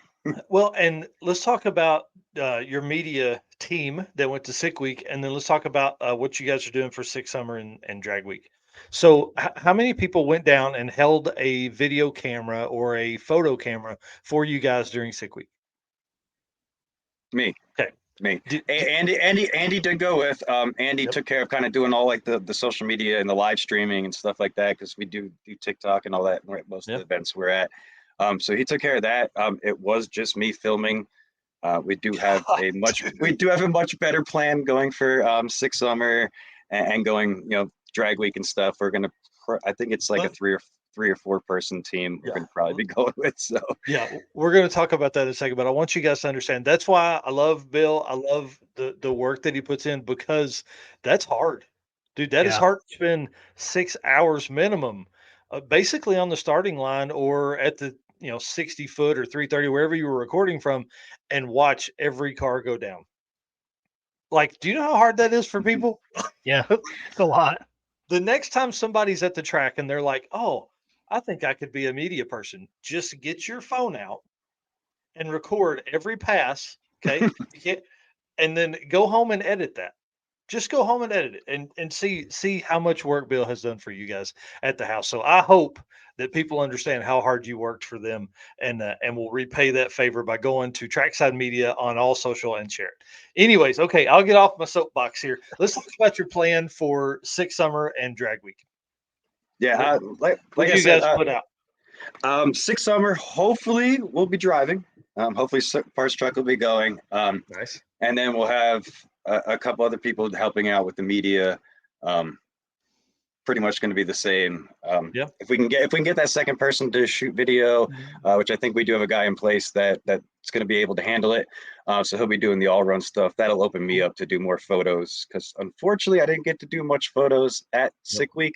Well, and let's talk about your media team that went to Sick Week, and then let's talk about what you guys are doing for Sick Summer and Drag Week. So how many people went down and held a video camera or a photo camera for you guys during Sick Week? Me. Okay. Me. Andy did go with. Andy took care of kind of doing all the social media and the live streaming and stuff like that because we do TikTok and all that at most of the events we're at. So he took care of that. It was just me filming. We do have a much better plan going for Six Summer and going, drag week and stuff. We're gonna, I think it's like a three or four person team we're gonna probably be going with. So yeah, we're going to talk about that in a second, but I want you guys to understand that's why I love Bill. I love the work that he puts in because that's hard, dude. That is Yeah. hard to spend 6 hours minimum, basically on the starting line or at the 60 foot or 330 wherever you were recording from, and watch every car go down. Like, do you know how hard that is for people? Yeah. It's a lot. The next time somebody's at the track and they're like, "Oh, I think I could be a media person," just get your phone out and record every pass. Okay, you can't, and then go home and edit that. Just go home and edit it, and see how much work Bill has done for you guys at the house. So I hope that people understand how hard you worked for them, and will repay that favor by going to Trackside Media on all social and share it. Anyways, okay, I'll get off my soapbox here. Let's talk about your plan for Six Summer and Drag Week. yeah, What like I you said, guys put out? Six Summer, hopefully we'll be driving. Hopefully parts truck will be going. Nice. And then we'll have a couple other people helping out with the media. Pretty much going to be the same. Yeah. If we can get that second person to shoot video, which I think we do have a guy in place that's going to be able to handle it. So he'll be doing the all run stuff. That'll open me up to do more photos because unfortunately I didn't get to do much photos at Sick Week.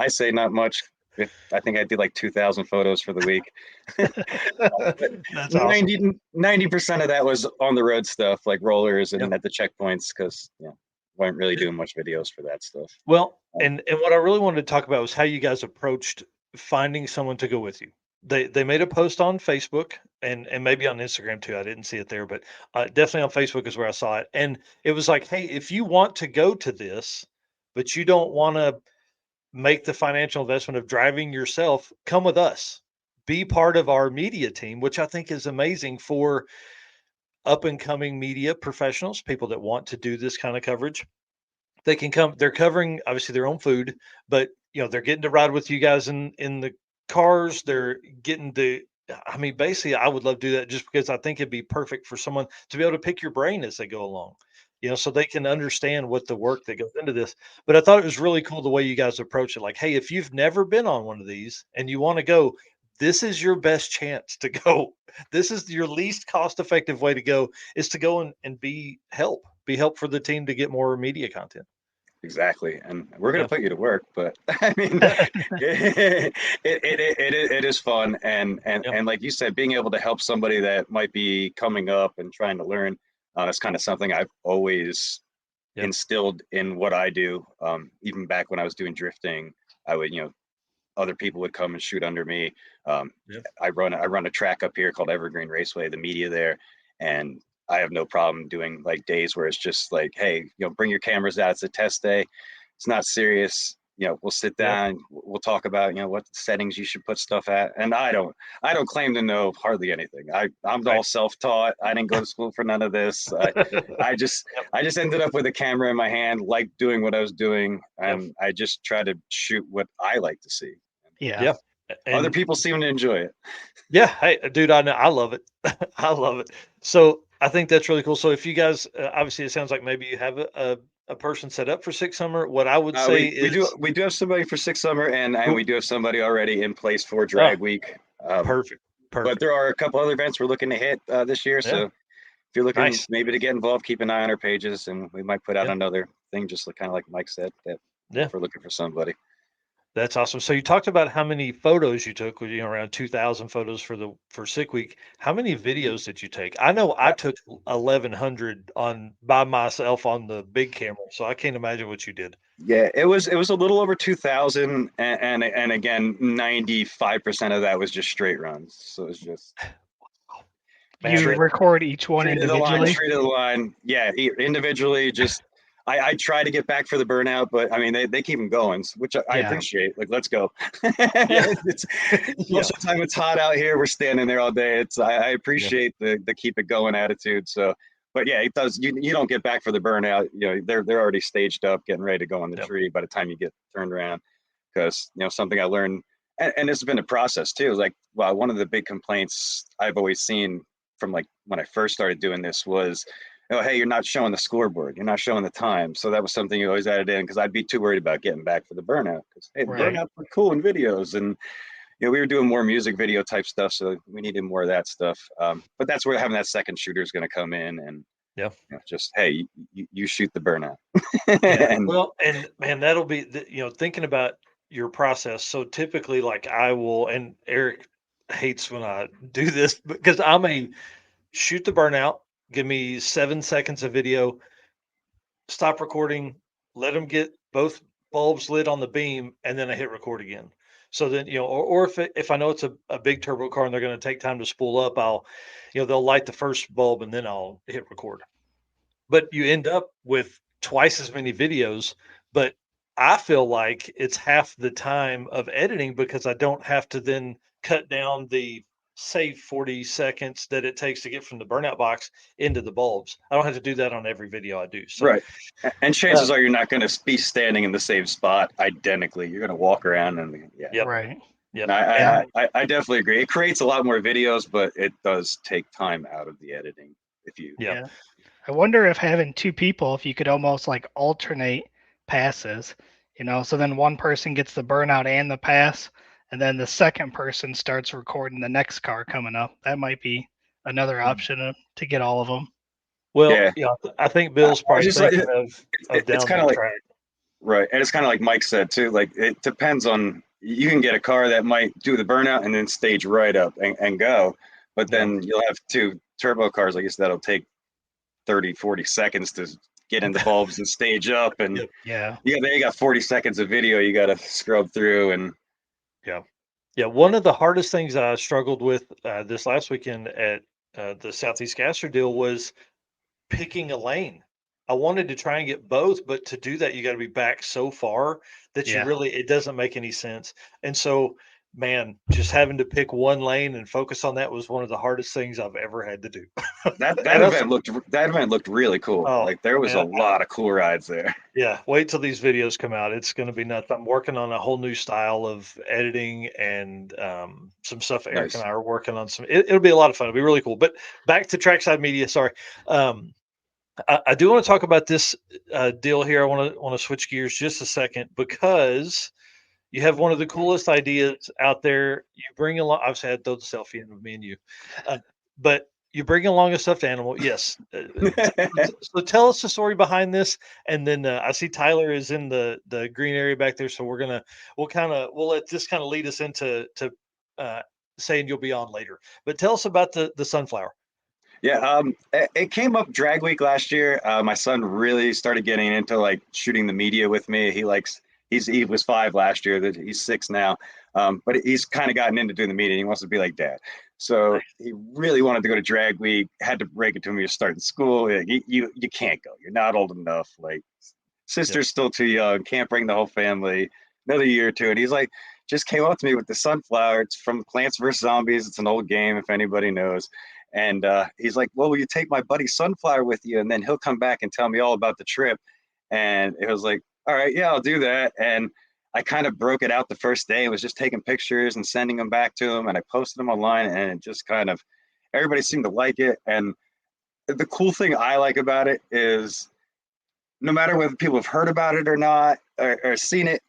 I say not much. I think I did like 2,000 photos for the week. That's awesome. 90% of that was on the road stuff, like rollers and Yep. at the checkpoints, because weren't really doing much videos for that stuff. Well, and what I really wanted to talk about was how you guys approached finding someone to go with you. They made a post on Facebook and maybe on Instagram too. I didn't see it there, but definitely on Facebook is where I saw it. And it was like, hey, if you want to go to this, but you don't want to make the financial investment of driving yourself, come with us. Be part of our media team, which I think is amazing for up and coming media professionals, people that want to do this kind of coverage. They can come. They're covering obviously their own food, but they're getting to ride with you guys in the cars. They're getting to. I mean, basically, I would love to do that just because I think it'd be perfect for someone to be able to pick your brain as they go along. So they can understand what the work that goes into this. But I thought it was really cool the way you guys approach it. Like, hey, if you've never been on one of these and you want to go, this is your best chance to go. This is your least cost effective way to go, is to go and be help for the team to get more media content. Exactly, and we're gonna Yeah. put you to work, but I mean, it is fun, and Yep. like you said, being able to help somebody that might be coming up and trying to learn, is kind of something I've always Yep. instilled in what I do. Even back when I was doing drifting, I would, other people would come and shoot under me. Yep. I run a track up here called Evergreen Raceway, the media there, and I have no problem doing like days where it's just like, hey, bring your cameras out. It's a test day. It's not serious. We'll sit down. Yep. We'll talk about what settings you should put stuff at. And I don't claim to know hardly anything. I'm all self-taught. I didn't go to school for none of this. I just ended up with a camera in my hand, like doing what I was doing, and I just try to shoot what I like to see. Yeah. And other people seem to enjoy it. Yeah. Hey, dude, I know. I love it. I love it. So I think that's really cool. So if you guys, obviously it sounds like maybe you have a person set up for Six Summer. What I would say is we do have somebody for Six Summer, and Cool. we do have somebody already in place for Drag Week. Perfect. But there are a couple other events we're looking to hit this year. So if you're looking maybe to get involved, keep an eye on our pages, and we might put out another thing, just kind of like Mike said, that if we're looking for somebody. That's awesome. So you talked about how many photos you took, around 2,000 photos for Sick Week. How many videos did you take? I know I took 1,100 by myself on the big camera, so I can't imagine what you did. Yeah, it was a little over 2,000, and again, 95% of that was just straight runs. So it was just. You record each one individually? Tree to the line. Yeah, individually. Just I try to get back for the burnout, but I mean they keep them going, which I appreciate. Like, let's go. Most of the time it's hot out here. We're standing there all day. I appreciate the keep it going attitude. So, but yeah, it does. You don't get back for the burnout. They're already staged up, getting ready to go on the tree by the time you get turned around. Because something I learned, and this has been a process too. Is like, well, one of the big complaints I've always seen from like when I first started doing this was, oh, hey, you're not showing the scoreboard, you're not showing the time. So that was something you always added in because I'd be too worried about getting back for the burnout. Because hey, the Right. burnouts were cool in videos, and we were doing more music video type stuff, so we needed more of that stuff. But that's where having that second shooter is going to come in, and Yeah. just hey, you shoot the burnout. Yeah. And Well, and man, that'll be thinking about your process. So typically, like I will, and Eric hates when I do this because I'm a shoot the burnout, give me 7 seconds of video, stop recording, let them get both bulbs lit on the beam, and then I hit record again. So then, or if I know it's a big turbo car and they're going to take time to spool up, they'll light the first bulb and then I'll hit record. But you end up with twice as many videos, but I feel like it's half the time of editing because I don't have to then cut down the say 40 seconds that it takes to get from the burnout box into the bulbs. I don't have to do that on every video I do. So right, and chances are you're not going to be standing in the same spot identically. You're going to walk around, and Yep. Right. Yep. I definitely agree. It creates a lot more videos, but it does take time out of the editing. If you Yeah. I wonder if having two people, if you could almost like alternate passes, so then one person gets the burnout and the pass, and then the second person starts recording the next car coming up. That might be another option to get all of them. Well, Yeah. I think Bill's I was probably just like, thinking of it's down kind the of like track. right, and it's kind of like Mike said too. Like it depends on, you can get a car that might do the burnout and then stage right up and go, but Yeah. then you'll have two turbo cars, I guess, that'll take 30-40 seconds to get in the bulbs and stage up, and Yep. Yeah. you got 40 seconds of video you got to scrub through. And Yeah, one of the hardest things I struggled with this last weekend at the Southeast Gaster deal was picking a lane. I wanted to try and get both, but to do that, you got to be back so far that Yeah. it doesn't make any sense. And so, man, just having to pick one lane and focus on that was one of the hardest things I've ever had to do. that And I was- event looked really cool. oh, Like there was a man, lot of cool rides there. yeah, wait till these videos come out. It's going to be nuts. I'm working on a whole new style of editing and some stuff Eric Nice. and I are working on. It'll be a lot of fun. It'll be really cool. But back to Trackside Media. Sorry. I do want to talk about this deal here. I want to switch gears just a second because you have one of the coolest ideas out there. You bring along. Obviously, I had to throw the selfie in with me and you, but you bring along a stuffed animal. Yes. So tell us the story behind this, and then I see Tyler is in the green area back there. So we'll let this kind of lead us into saying you'll be on later. But tell us about the sunflower. Yeah, it came up drag week last year. My son really started getting into like shooting the media with me. He was 5 last year. He's 6 now, but he's kind of gotten into doing the media. He wants to be like dad, so he really wanted to go to drag week. Had to break it to him. He was starting school. You can't go. You're not old enough. Like sister's still too young. Can't bring the whole family. Another year or two, and he's like, just came up to me with the sunflower. It's from Plants vs Zombies. It's an old game if anybody knows. And he's like, well, will you take my buddy Sunflower with you? And then he'll come back and tell me all about the trip. And it was like, all right, yeah, I'll do that. And I kind of broke it out the first day. It was just taking pictures and sending them back to him. And I posted them online, and it just kind of, everybody seemed to like it. And the cool thing I like about it is no matter whether people have heard about it or not, or seen it,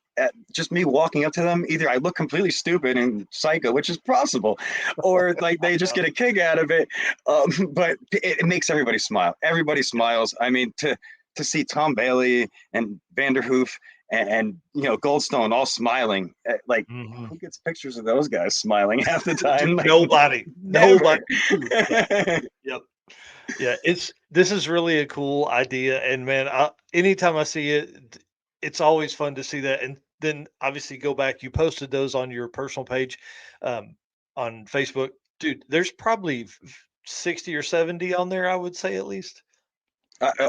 just me walking up to them, either I look completely stupid and psycho, which is possible, or like they just get a kick out of it. But it makes everybody smile. Everybody smiles. I mean, to see Tom Bailey and Vanderhoof and Goldstone all smiling, like who gets pictures of those guys smiling half the time? Like, nobody. Yep. Yeah, this is really a cool idea, and man, anytime I see it, it's always fun to see that. And then obviously go back. You posted those on your personal page, on Facebook, dude. There's probably 60 or 70 on there. I would say at least.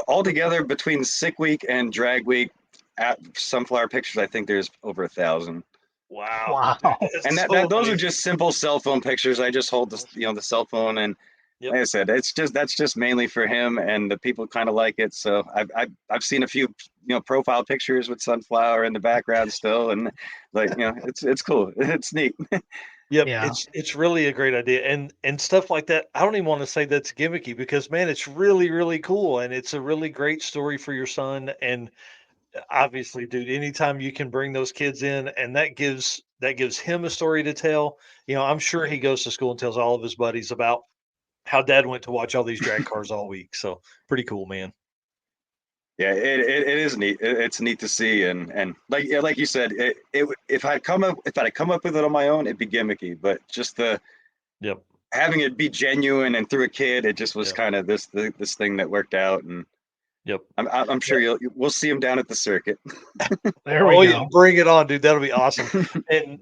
Altogether between Sick Week and Drag Week, at Sunflower Pictures, I think there's over 1,000. Wow. And those are just simple cell phone pictures. I just hold the cell phone, and Yep. Like I said, that's just mainly for him, and the people kind of like it. So I've seen a few profile pictures with sunflower in the background still, and like it's cool. It's neat. Yep, Yeah. it's really a great idea, and stuff like that. I don't even want to say that's gimmicky because man, it's really really cool, and it's a really great story for your son. And obviously, dude, anytime you can bring those kids in, and that gives him a story to tell. I'm sure he goes to school and tells all of his buddies about how dad went to watch all these drag cars all week. So pretty cool, man. Yeah, it is neat. It's neat to see, and like you said, if I'd come up with it on my own, it'd be gimmicky. But just the Yep. having it be genuine and through a kid, it just was Yep. kind of this thing that worked out, and Yep. I'm sure we'll see him down at the circuit. There we Oh go. yeah, bring it on, dude. That'll be awesome. And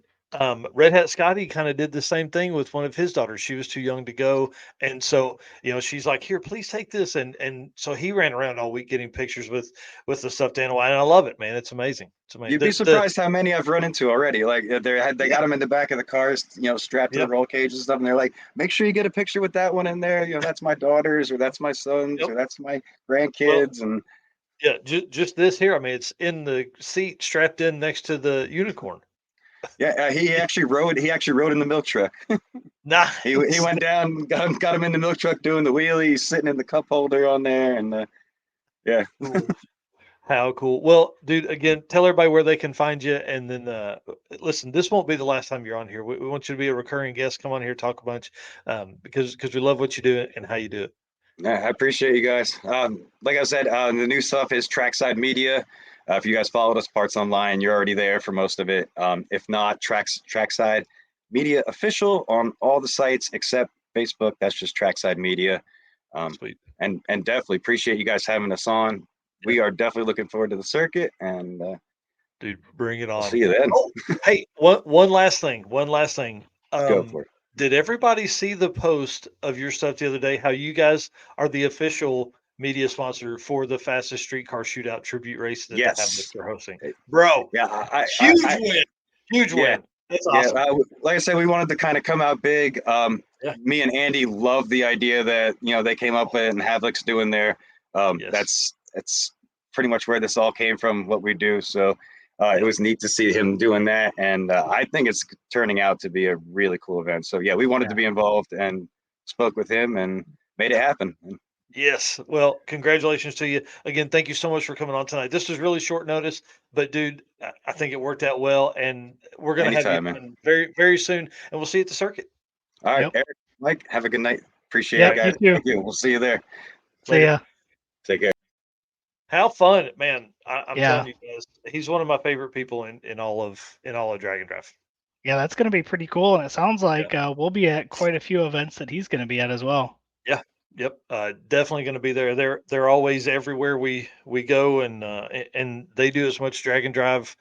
Red Hat Scotty kind of did the same thing with one of his daughters. She was too young to go, and so she's like, "Here, please take this." And so he ran around all week getting pictures with the stuffed animal, and I love it, man. It's amazing. It's amazing. You'd be The surprised how many I've run into already. Like they got them in the back of the cars, strapped to the Yep. roll cage and stuff, and they're like, "Make sure you get a picture with that one in there. That's my daughter's, or that's my son's, Yep. or that's my Well, grandkids." And yeah, just this here. I mean, it's in the seat, strapped in next to the unicorn. yeah, he actually rode. He actually rode in the milk truck. He Nice. went down, got him in the milk truck doing the wheelie. He's sitting in the cup holder on there, and yeah. Cool. How cool. Well, dude, again, tell everybody where they can find you. And then, listen, this won't be the last time you're on here. We want you to be a recurring guest. Come on here, talk a bunch, because we love what you do and how you do it. Yeah, I appreciate you guys. Like I said, the new stuff is Trackside Media. If you guys followed us Parts Online, you're already there for most of it. If not, Trackside Media official on all the sites except Facebook. That's just Trackside Media. Sweet. And definitely appreciate you guys having us on. We are definitely looking forward to the circuit, and Dude, bring it we'll on. see you then. Oh, hey, one last thing. One last thing. Go for it. Did everybody see the post of your stuff the other day? How you guys are the official media sponsor for the fastest streetcar shootout tribute race that the Yes. Hamlets are hosting, bro. Yeah, Huge win. Huge yeah. win. That's Yeah, awesome. like I said, we wanted to kind of come out big. Yeah. Me and Andy love the idea that they came up with it, and Havlic's doing there. Yes. That's pretty much where this all came from, what we do. So it Yep. was neat to see him doing that, and I think it's turning out to be a really cool event. So yeah, we wanted to be involved and spoke with him and made it happen. Yes. Well, congratulations to you again. Thank you so much for coming on tonight. This was really short notice, but dude, I think it worked out well, and we're gonna have you Anytime, man. on very, very soon, and we'll see you at the circuit. All right, Yep. Eric, Mike, have a good night. Appreciate Yep, it, guys. you too. Thank you. We'll see you there. See Later. ya. Take care. How fun, man! I'm Yeah. telling you guys, he's one of my favorite people in all of Drag and Drive. Yeah, that's going to be pretty cool. And it sounds like we'll be at quite a few events that he's going to be at as well. Yeah. Yep. Definitely going to be there. They're always everywhere we go, and they do as much Drag and Drive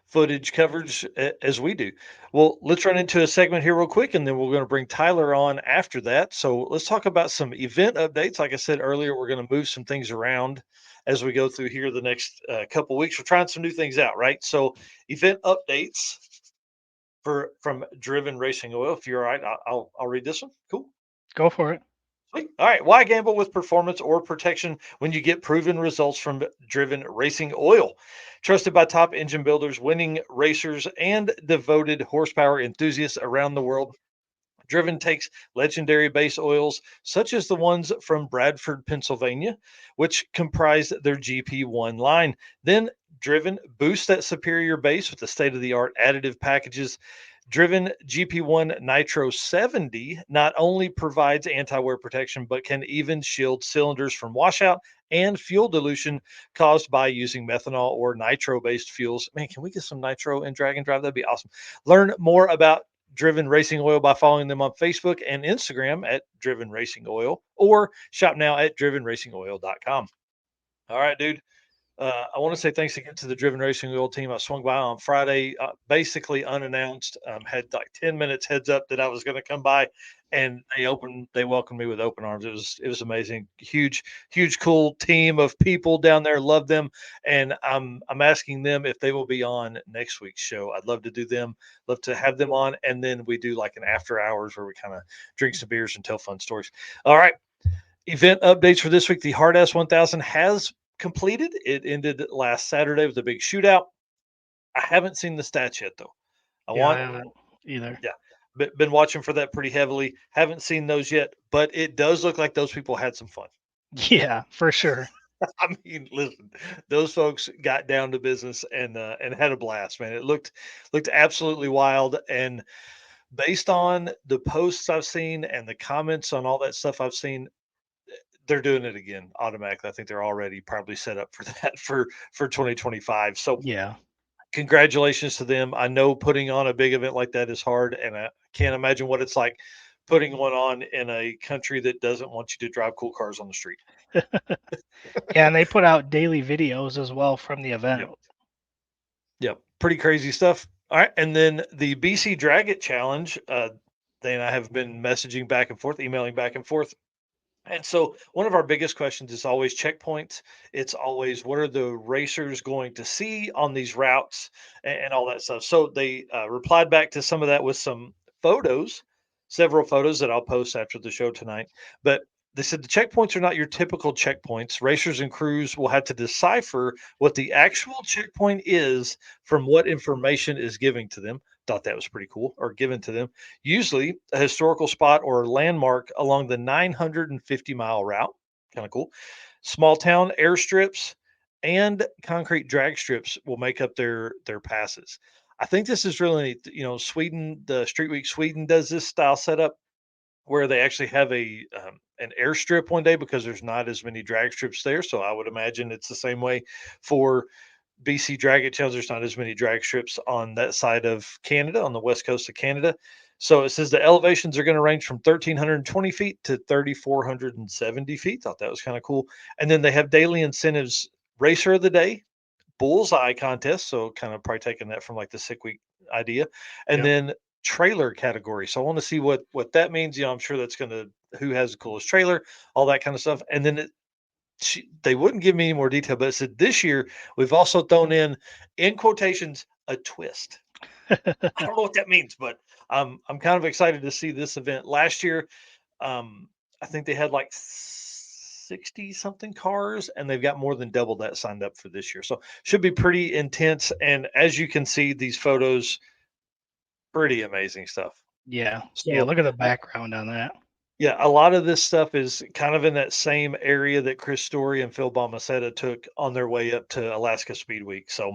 footage coverage as we do. Well, let's run into a segment here real quick, and then we're going to bring Tyler on after that. So let's talk about some event updates. Like I said earlier, we're going to move some things around as we go through here the next couple weeks. We're trying some new things out, right? So event updates from Driven Racing Oil. If you're all right, I'll read this one. Cool. Go for it. Sweet. All right. Why gamble with performance or protection when you get proven results from Driven Racing Oil? Trusted by top engine builders, winning racers, and devoted horsepower enthusiasts around the world, Driven takes legendary base oils, such as the ones from Bradford, Pennsylvania, which comprise their GP1 line. Then Driven boosts that superior base with the state of the art additive packages. Driven GP1 Nitro 70 not only provides anti-wear protection, but can even shield cylinders from washout and fuel dilution caused by using methanol or nitro-based fuels. Man, can we get some nitro in Drag and Drive? That'd be awesome. Learn more about Driven Racing Oil by following them on Facebook and Instagram at Driven Racing Oil, or shop now at drivenracingoil.com. All right, dude. I want to say thanks again to the Driven Racing Wheel team. I swung by on Friday, basically unannounced. Had like 10 minutes heads up that I was going to come by, and they welcomed me with open arms. It was amazing. Huge, cool team of people down there. Love them, and I'm asking them if they will be on next week's show. I'd love to do them. Love to have them on, and then we do like an after hours where we kind of drink some beers and tell fun stories. All right. Event updates for this week. The Hard Ass 1000 has completed. It ended last Saturday with a big shootout. I haven't seen the stats yet, though. I Yeah, I want, haven't either. yeah, been watching for that pretty heavily. Haven't seen those yet, but it does look like those people had some fun. Yeah, for sure. I mean, listen, those folks got down to business and had a blast, man. It looked absolutely wild. And based on the posts I've seen and the comments on all that stuff I've seen, they're doing it again automatically. I think they're already probably set up for that for 2025. So Yeah. congratulations to them. I know putting on a big event like that is hard, and I can't imagine what it's like putting one on in a country that doesn't want you to drive cool cars on the street. Yeah, and they put out daily videos as well from the event. Yep. Yep. Pretty crazy stuff. All right. And then the BC Drag It Challenge, they and I have been messaging back and forth, emailing back and forth. And so one of our biggest questions is always checkpoints. It's always what are the racers going to see on these routes and all that stuff. So they replied back to some of that with some photos, several photos that I'll post after the show tonight. But they said the checkpoints are not your typical checkpoints. Racers and crews will have to decipher what the actual checkpoint is from what information is giving to them. Thought that was pretty cool, or given to them. Usually a historical spot or landmark along the 950-mile route. Kind of cool. Small town airstrips and concrete drag strips will make up their passes. I think this is really neat. Sweden, the Street Week Sweden does this style setup where they actually have an airstrip one day because there's not as many drag strips there. So I would imagine it's the same way for BC Drag It Challenge. There's not as many drag strips on that side of Canada, on the west coast of Canada. So it says the elevations are going to range from 1,320 feet to 3,470 feet. Thought that was kind of cool. And then they have daily incentives: Racer of the Day, Bullseye contest. So kind of probably taking that from like the Sick Week idea, and Yep. then trailer category. So I want to see what that means. I'm sure that's going to who has the coolest trailer, all that kind of stuff. And then they wouldn't give me any more detail, but it said this year we've also thrown in quotations, a twist. I don't know what that means, but I'm kind of excited to see this event. Last year, I think they had like 60 something cars, and they've got more than double that signed up for this year. So should be pretty intense. And as you can see, these photos, pretty amazing stuff. Yeah. So Yeah, look at the background on that. yeah, a lot of this stuff is kind of in that same area that Chris Story and Phil Balmaceda took on their way up to Alaska Speed Week. So,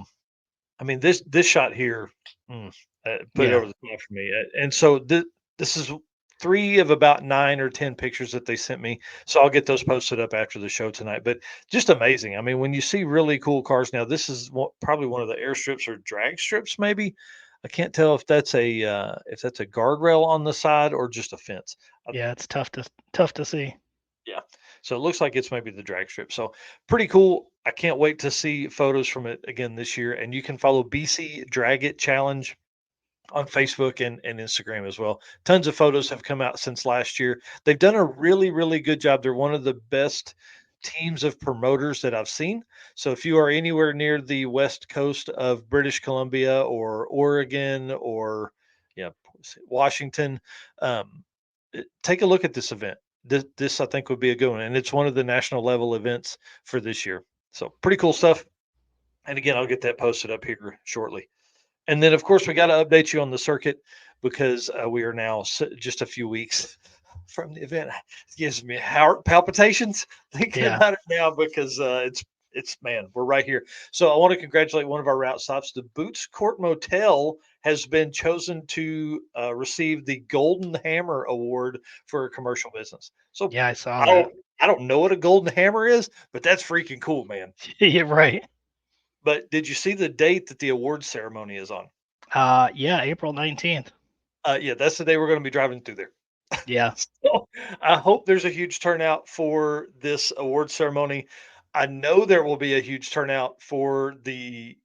I mean, this shot here put it Yeah. over the top for me. And so this is 3 of about 9 or 10 pictures that they sent me. So I'll get those posted up after the show tonight. But just amazing. I mean, when you see really cool cars now, this is probably one of the airstrips or drag strips, maybe. I can't tell if that's a guardrail on the side or just a fence. Yeah, it's tough to see. Yeah. So it looks like it's maybe the drag strip. So pretty cool. I can't wait to see photos from it again this year. And you can follow BC Drag It Challenge on Facebook and Instagram as well. Tons of photos have come out since last year. They've done a really, really good job. They're one of the best teams of promoters that I've seen. So if you are anywhere near the west coast of British Columbia or Oregon or Washington, take a look at this event. This I think would be a good one, and it's one of the national level events for this year. So pretty cool stuff. And again, I'll get that posted up here shortly. And then, of course, we got to update you on the circuit because we are now just a few weeks from the event. It gives me heart palpitations thinking Yeah. about it now because it's man, we're right here. So I want to congratulate one of our route stops. The Boots Court Motel has been chosen to receive the Golden Hammer Award for a commercial business. So Yeah, I saw I that. don't know what a Golden Hammer is, but that's freaking cool, man. Yeah, right. But did you see the date that the awards ceremony is on? Yeah, April 19th. Yeah, that's the day we're going to be driving through there. Yeah. So I hope there's a huge turnout for this award ceremony. I know there will be a huge turnout for the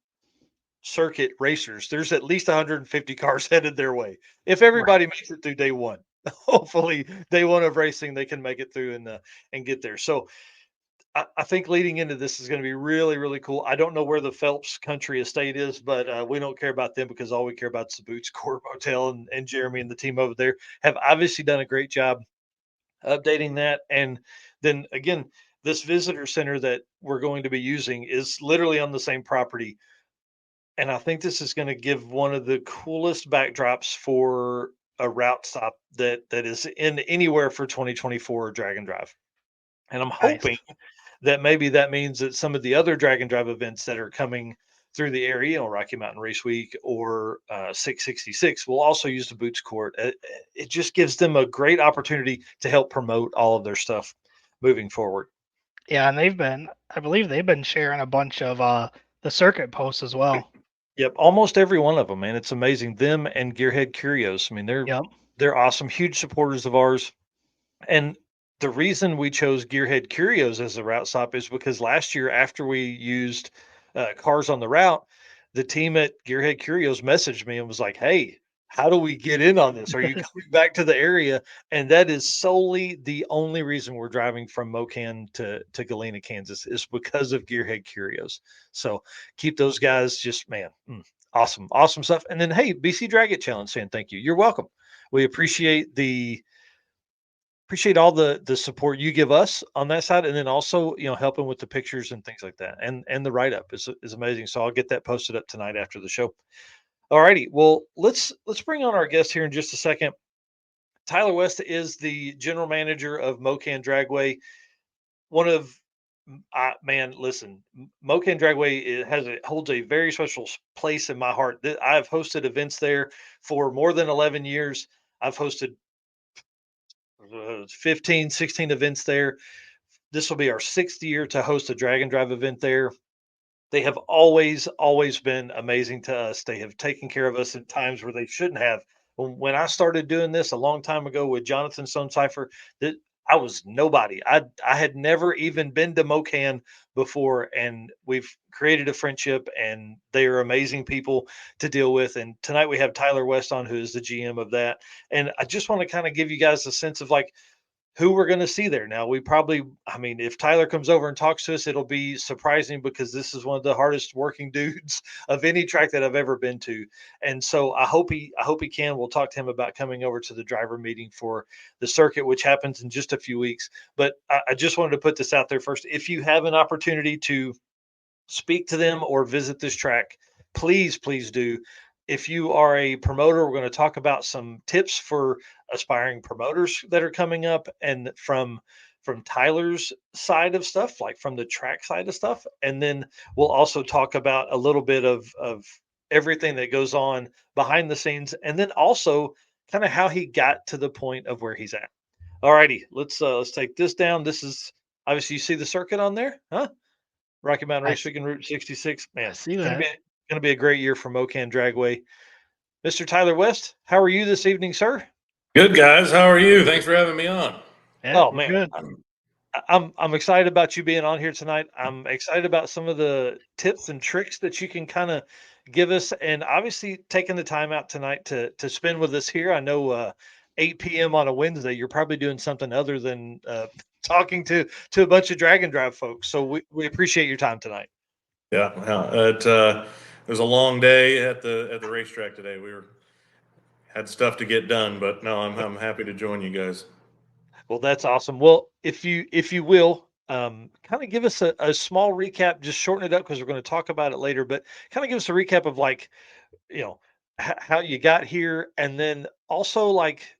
circuit racers. There's at least 150 cars headed their way. If everybody makes it through day one, hopefully day one of racing, they can make it through and get there. So I think leading into this is going to be really, really cool. I don't know where the Phelps Country Estate is, but we don't care about them because all we care about is the Boots Court Motel, and Jeremy and the team over there have obviously done a great job updating that. And then again, this visitor center that we're going to be using is literally on the same property. And I think this is going to give one of the coolest backdrops for a route stop that is in anywhere for 2024 Drag and Drive. And I'm Nice. hoping that maybe that means that some of the other drag and drive events that are coming through the area, Rocky Mountain Race Week or 666, will also use the Boots Court. It just gives them a great opportunity to help promote all of their stuff moving forward. Yeah, and I believe they've been sharing a bunch of the circuit posts as well. Yep, almost every one of them, man. It's amazing. Them and Gearhead Curios. I mean, Yep. they're awesome, huge supporters of ours. And the reason we chose Gearhead Curios as a route stop is because last year, after we used cars on the route, the team at Gearhead Curios messaged me and was like, "Hey, how do we get in on this? Are you coming back to the area?" And that is solely the only reason we're driving from Mokan to Galena, Kansas, is because of Gearhead Curios. So keep those guys just, man, awesome, awesome stuff. And then, hey, BC Drag It Challenge saying thank you. You're welcome. We appreciate all the support you give us on that side, and then also helping with the pictures and things like that, and the write up is amazing. So I'll get that posted up tonight after the show. All righty, well, let's bring on our guest here in just a second. Tyler West is the general manager of Mokan Dragway. One of man, listen, Mokan Dragway holds a very special place in my heart. I've hosted events there for more than 11 years. I've hosted 15, 16 events there. This will be our 6th year to host a Drag and Drive event there. They have always, always been amazing to us. They have taken care of us at times where they shouldn't have. When I started doing this a long time ago with Jonathan Stonecipher, that I was nobody. I had never even been to Mokan before, and we've created a friendship, and they are amazing people to deal with. And tonight we have Tyler West on, who is the GM of that. And I just want to kind of give you guys a sense of like who we're going to see there. Now, I mean, if Tyler comes over and talks to us, it'll be surprising because this is one of the hardest working dudes of any track that I've ever been to. And so I hope he can. We'll talk to him about coming over to the driver meeting for the circuit, which happens in just a few weeks. But I just wanted to put this out there first. If you have an opportunity to speak to them or visit this track, please, please do. If you are a promoter, we're going to talk about some tips for aspiring promoters that are coming up, and from Tyler's side of stuff, like from the track side of stuff. And then we'll also talk about a little bit of everything that goes on behind the scenes, and then also kind of how he got to the point of where he's at. All righty, let's take this down. This is obviously, you see the circuit on there, huh? Rocky Mountain Race Week and Route 66. I Man, see gonna that. be gonna be a great year for Mokan Dragway. Mr. Tyler West, how are you this evening, sir? Good, guys. How are you? Thanks for having me on. Yeah, Oh we're man, good. I'm excited about you being on here tonight. I'm excited about some of the tips and tricks that you can kind of give us, and obviously taking the time out tonight to spend with us here. I know 8 p.m. on a Wednesday, you're probably doing something other than talking to a bunch of Drag and Drive folks. So we appreciate your time tonight. Yeah, it was a long day at the racetrack today. Had stuff to get done, but no, I'm happy to join you guys. Well, that's awesome. Well, if you will, kind of give us a small recap, just shorten it up because we're going to talk about it later, but kind of give us a recap of like, you know, how you got here, and then also like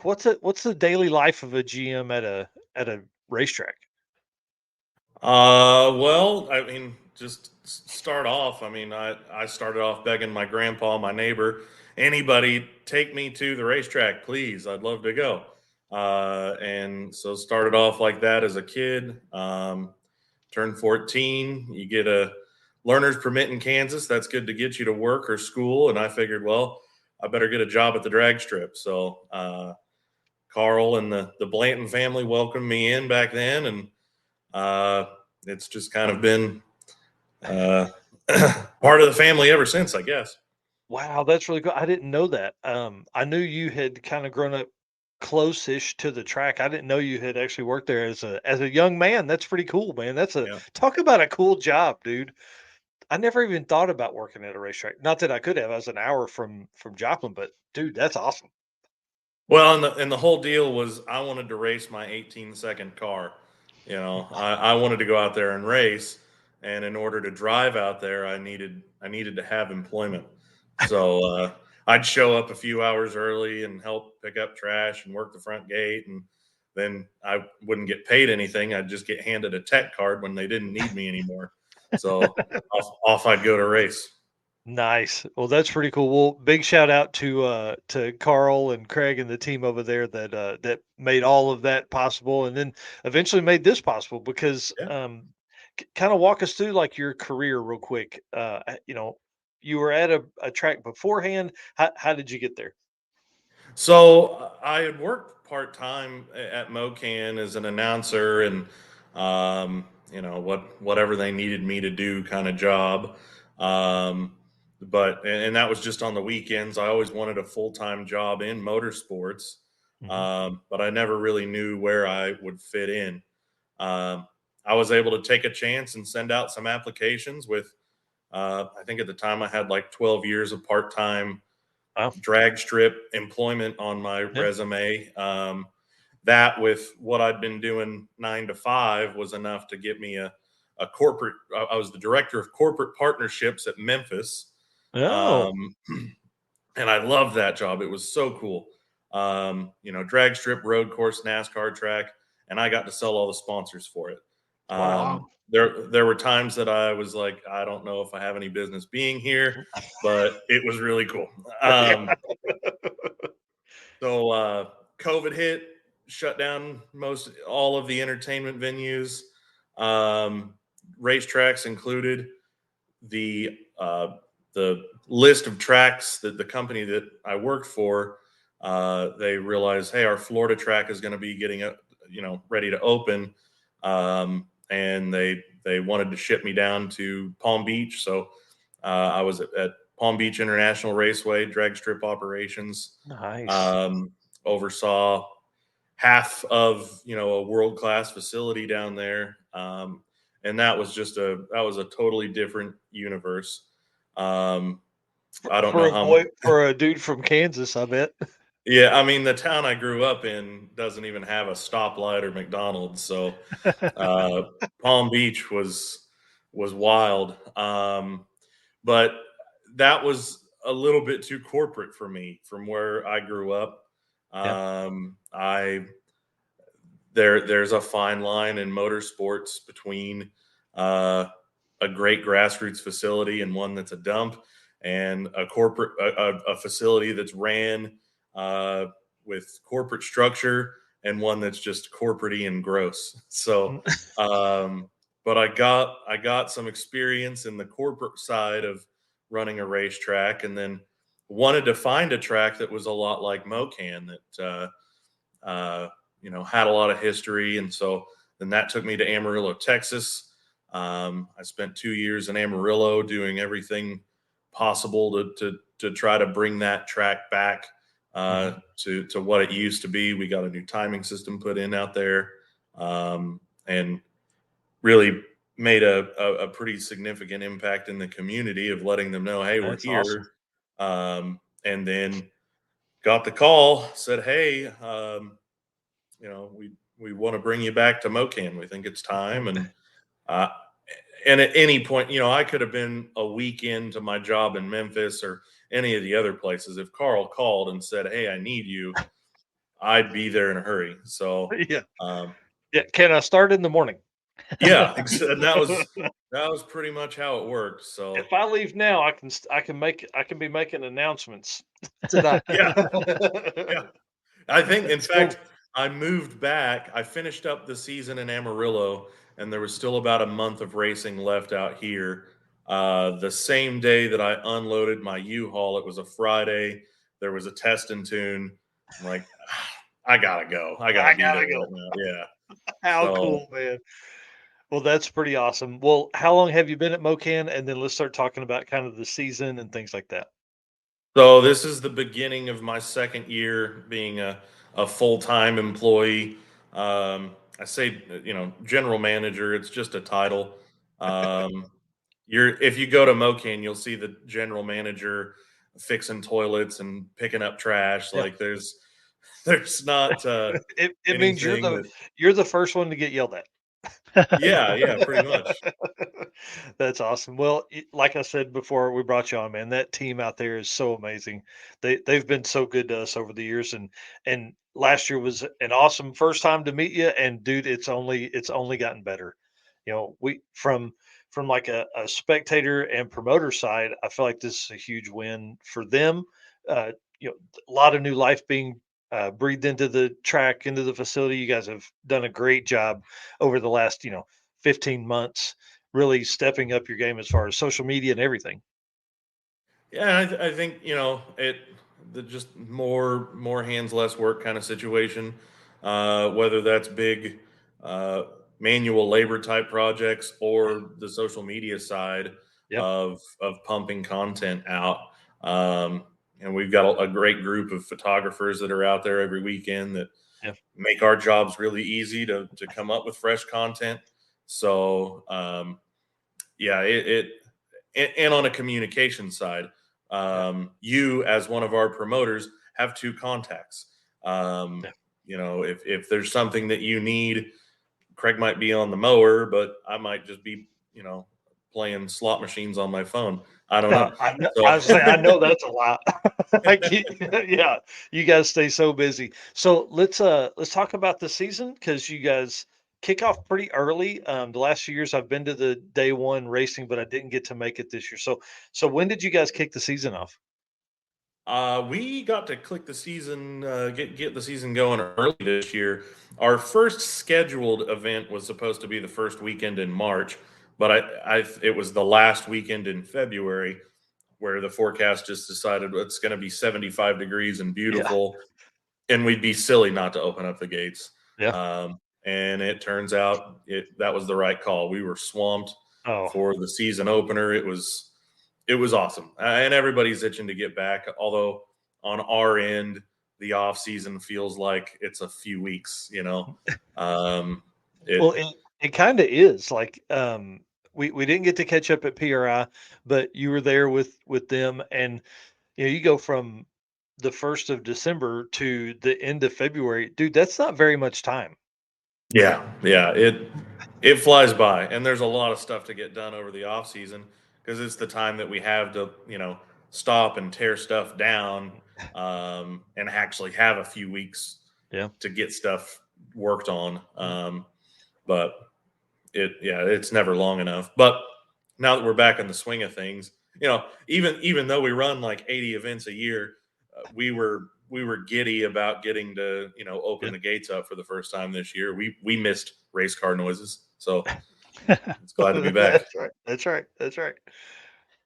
what's the daily life of a GM at a racetrack? Well, I mean, just start off. I mean, I started off begging my grandpa, my neighbor, anybody, take me to the racetrack, please. I'd love to go. And so started off like that as a kid. Turned 14, you get a learner's permit in Kansas. That's good to get you to work or school. And I figured, well, I better get a job at the drag strip. So Carl and the Blanton family welcomed me in back then, and it's just kind of been part of the family ever since, I guess. Wow, that's really cool. I didn't know that. I knew you had kind of grown up close-ish to the track. I didn't know you had actually worked there as a young man. That's pretty cool, man. Yeah. Talk about a cool job, dude. I never even thought about working at a racetrack. Not that I could have. I was an hour from Joplin, but dude, that's awesome. Well, and the whole deal was I wanted to race my 18-second car. I wanted to go out there and race, and in order to drive out there, I needed to have employment. So I'd show up a few hours early and help pick up trash and work the front gate, and then I wouldn't get paid anything. I'd just get handed a tech card when they didn't need me anymore. So off I'd go to race. Nice. Well, that's pretty cool. Well, big shout out to Carl and Craig and the team over there that made all of that possible, and then eventually made this possible. Because Yeah. kind of walk us through like your career real quick. You were at a track beforehand. How did you get there? So I had worked part time at Mokan as an announcer and whatever they needed me to do kind of job. Um, but that was just on the weekends. I always wanted a full time job in motorsports, Mhm. but I never really knew where I would fit in. Um, I was able to take a chance and send out some applications with. I think at the time I had like 12 years of part time Wow. drag strip employment on my Yeah. resume. That with what I'd been doing 9 to 5 was enough to get me a corporate. I was the director of corporate partnerships at Memphis, Oh, um, and I loved that job. It was so cool. Drag strip, road course, NASCAR track, and I got to sell all the sponsors for it. wow. There were times that I was like, I don't know if I have any business being here, but it was really cool. Yeah. So COVID hit, shut down most all of the entertainment venues, um, racetracks included. The list of tracks that the company that I worked for, they realized, hey, our Florida track is going to be getting ready to open, and they wanted to ship me down to Palm Beach. So I was at Palm Beach International Raceway, drag strip operations, Nice. um, oversaw half of a world class facility down there, and that was a totally different universe. Um, I don't know how. For a dude from Kansas, I bet. Yeah, I mean the town I grew up in doesn't even have a stoplight or McDonald's, so uh, Palm Beach was wild. But that was a little bit too corporate for me from where I grew up. Yeah. I there's a fine line in motorsports between uh, a great grassroots facility and one that's a dump, and a facility that's ran uh, with corporate structure and one that's just corporate and gross. So, um, but I got some experience in the corporate side of running a racetrack, and then wanted to find a track that was a lot like Mocan that. Had a lot of history. And so then that took me to Amarillo, Texas. I spent 2 years in Amarillo doing everything possible to try to bring that track back Mhm. to what it used to be. We got a new timing system put in out there, and really made a pretty significant impact in the community of letting them know, hey, we're That's awesome. here. And then got the call, said, hey, we want to bring you back to Mocan. We think it's time. Uh, and at any point, I could have been a week into my job in Memphis or any of the other places. If Carl called and said, hey, I need you, I'd be there in a hurry. So, Yeah. um, Yeah. Can I start in the morning? yeah, and that was pretty much how it worked. So, If I leave now, I can be making announcements tonight. yeah, yeah. I think, in So fact, I moved back. I finished up the season in Amarillo, and there was still about a month of racing left out here. The same day that I unloaded my U-Haul, it was a Friday. There was a test and tune. I'm like, I gotta go. I gotta I be there gotta right go. now. Yeah. How So cool, man. Well, that's pretty awesome. Well, how long have you been at Mokan? And then let's start talking about kind of the season and things like that. So this is the beginning of my second year being a full-time employee. I say, general manager. It's just a title. Um, if you go to Mocan, you'll see the general manager fixing toilets and picking up trash. Yeah. Like there's not It means anything that. you're the first one to get yelled at. Yeah, pretty much. That's awesome. Well, like I said before we brought you on, man, that team out there is so amazing. They've been so good to us over the years, and last year was an awesome first time to meet you. And dude, it's only gotten better. We from like a spectator and promoter side, I feel like this is a huge win for them. Uh, a lot of new life being breathed into the track, into the facility. You guys have done a great job over the last 15 months, really stepping up your game as far as social media and everything. Yeah, I think the just more hands less work kind of situation. Whether that's big uh, manual labor type projects or the social media side Yeah. of pumping content out. Um, and we've got a great group of photographers that are out there every weekend that Yeah. make our jobs really easy to come up with fresh content. So yeah, and on a communication side, Yeah. you as one of our promoters have two contacts. Um, Yeah. if there's something that you need, Craig might be on the mower, but I might just be, playing slot machines on my phone. I don't know. I know, So I was saying, I know that's a lot. Yeah, you guys stay so busy. So let's talk about the season because you guys kick off pretty early. The last few years I've been to the day one racing, but I didn't get to make it this year. So when did you guys kick the season off? we got to click the season, get the season going early this year. Our first scheduled event was supposed to be the first weekend in March, but it was the last weekend in February where the forecast just decided it's going to be 75 degrees and Yeah. beautiful, and we'd be silly not to open up the gates. Yeah. And it turns out that was the right call. We were swamped Oh, for the season opener. It was awesome, and everybody's itching to get back. Although on our end, the off season feels like it's a few weeks. Um, it well, it kind of is like we didn't get to catch up at PRI, but you were there with them, and you go from the 1st of December to the end of February. Dude, that's not very much time. yeah, it flies by, and there's a lot of stuff to get done over the off season because it's the time that we have to stop and tear stuff down, and actually have a few weeks Yeah. to get stuff worked on. But it's never long enough. But now that we're back in the swing of things, even though we run like 80 events a year, we were giddy about getting to open Yeah. the gates up for the first time this year. We missed race car noises, so it's glad to be back. That's right. That's right. That's right.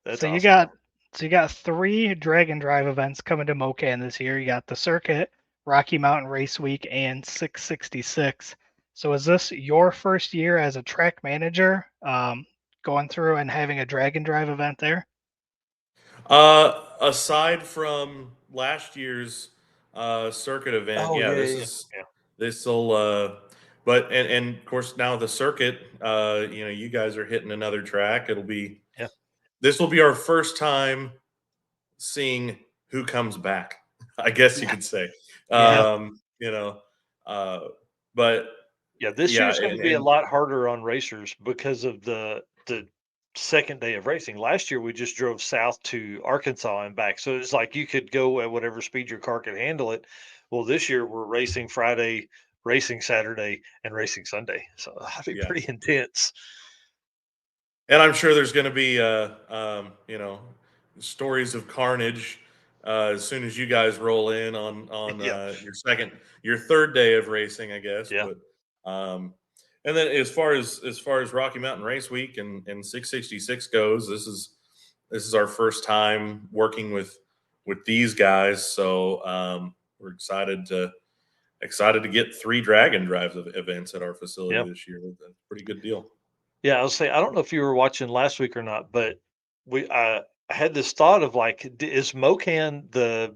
That's So you awesome. got so you got three drag and drive events coming to Mocan this year. You got the circuit, Rocky Mountain Race Week, and 666. So is this your first year as a track manager, going through and having a drag and drive event there? Aside from last year's circuit event, Oh yeah, yeah, this yeah, is yeah. this'll but and of course now the circuit, you guys are hitting another track. Yeah. This will be our first time seeing who comes back, I guess you Yeah. could say. Yeah. You know, uh but Yeah, this yeah, year's going to and be a and lot harder on racers because of the second day of racing. Last year we just drove south to Arkansas and back. So it's like you could go at whatever speed your car could handle it. Well, this year we're racing Friday, racing Saturday, and racing Sunday. So that'd be yeah. pretty intense. And I'm sure there's going to be, stories of carnage as soon as you guys roll in on Yeah. your third day of racing, I guess. Yeah. But and then as far as Rocky Mountain Race Week and 666 goes, this is our first time working with these guys, so we're excited to get three Dragon Drives of events at our facility Yeah. this year. That's a pretty good deal. Yeah, I was saying, I don't know if you were watching last week or not, but I had this thought of like, is Mokan the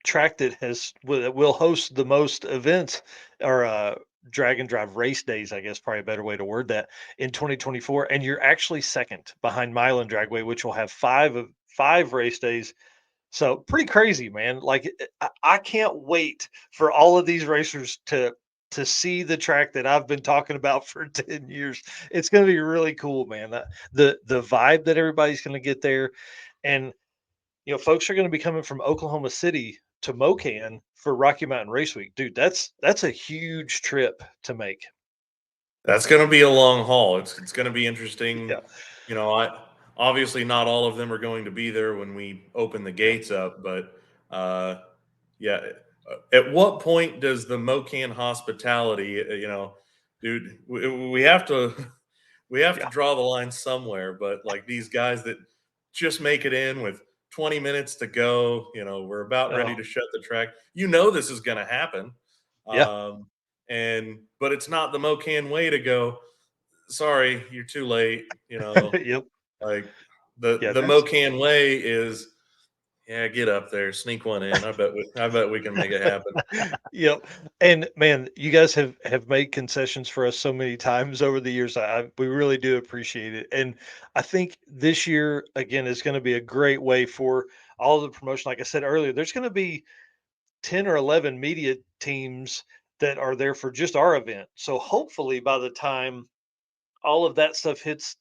track that that will host the most events or drag and drive race days? I guess probably a better way to word that in 2024, and you're actually second behind Mokan Dragway, which will have five race days. So pretty crazy, man. Like I can't wait for all of these racers to see the track that I've been talking about for 10 years. It's going to be really cool, man. The vibe that everybody's going to get there, and folks are going to be coming from Oklahoma City to Mocan for Rocky Mountain Race Week. Dude, that's a huge trip to make. That's going to be a long haul. It's going to be interesting. Yeah. I obviously not all of them are going to be there when we open the gates up, but uh, yeah. At what point does the Mocan hospitality, dude, we have to we have to Yeah. draw the line somewhere. But like these guys that just make it in with 20 minutes to go, we're about ready Oh, to shut the track. This is going to happen. yeah. Um, but it's not the Mocan way to go. Sorry, you're too late. Yep. Like the Yeah, the that's Mocan way is, yeah, get up there, sneak one in. I bet we can make it happen. Yep. And man, you guys have made concessions for us so many times over the years. We really do appreciate it. And I think this year again is going to be a great way for all of the promotion. Like I said earlier, there's going to be 10 or 11 media teams that are there for just our event. So hopefully by the time all of that stuff hits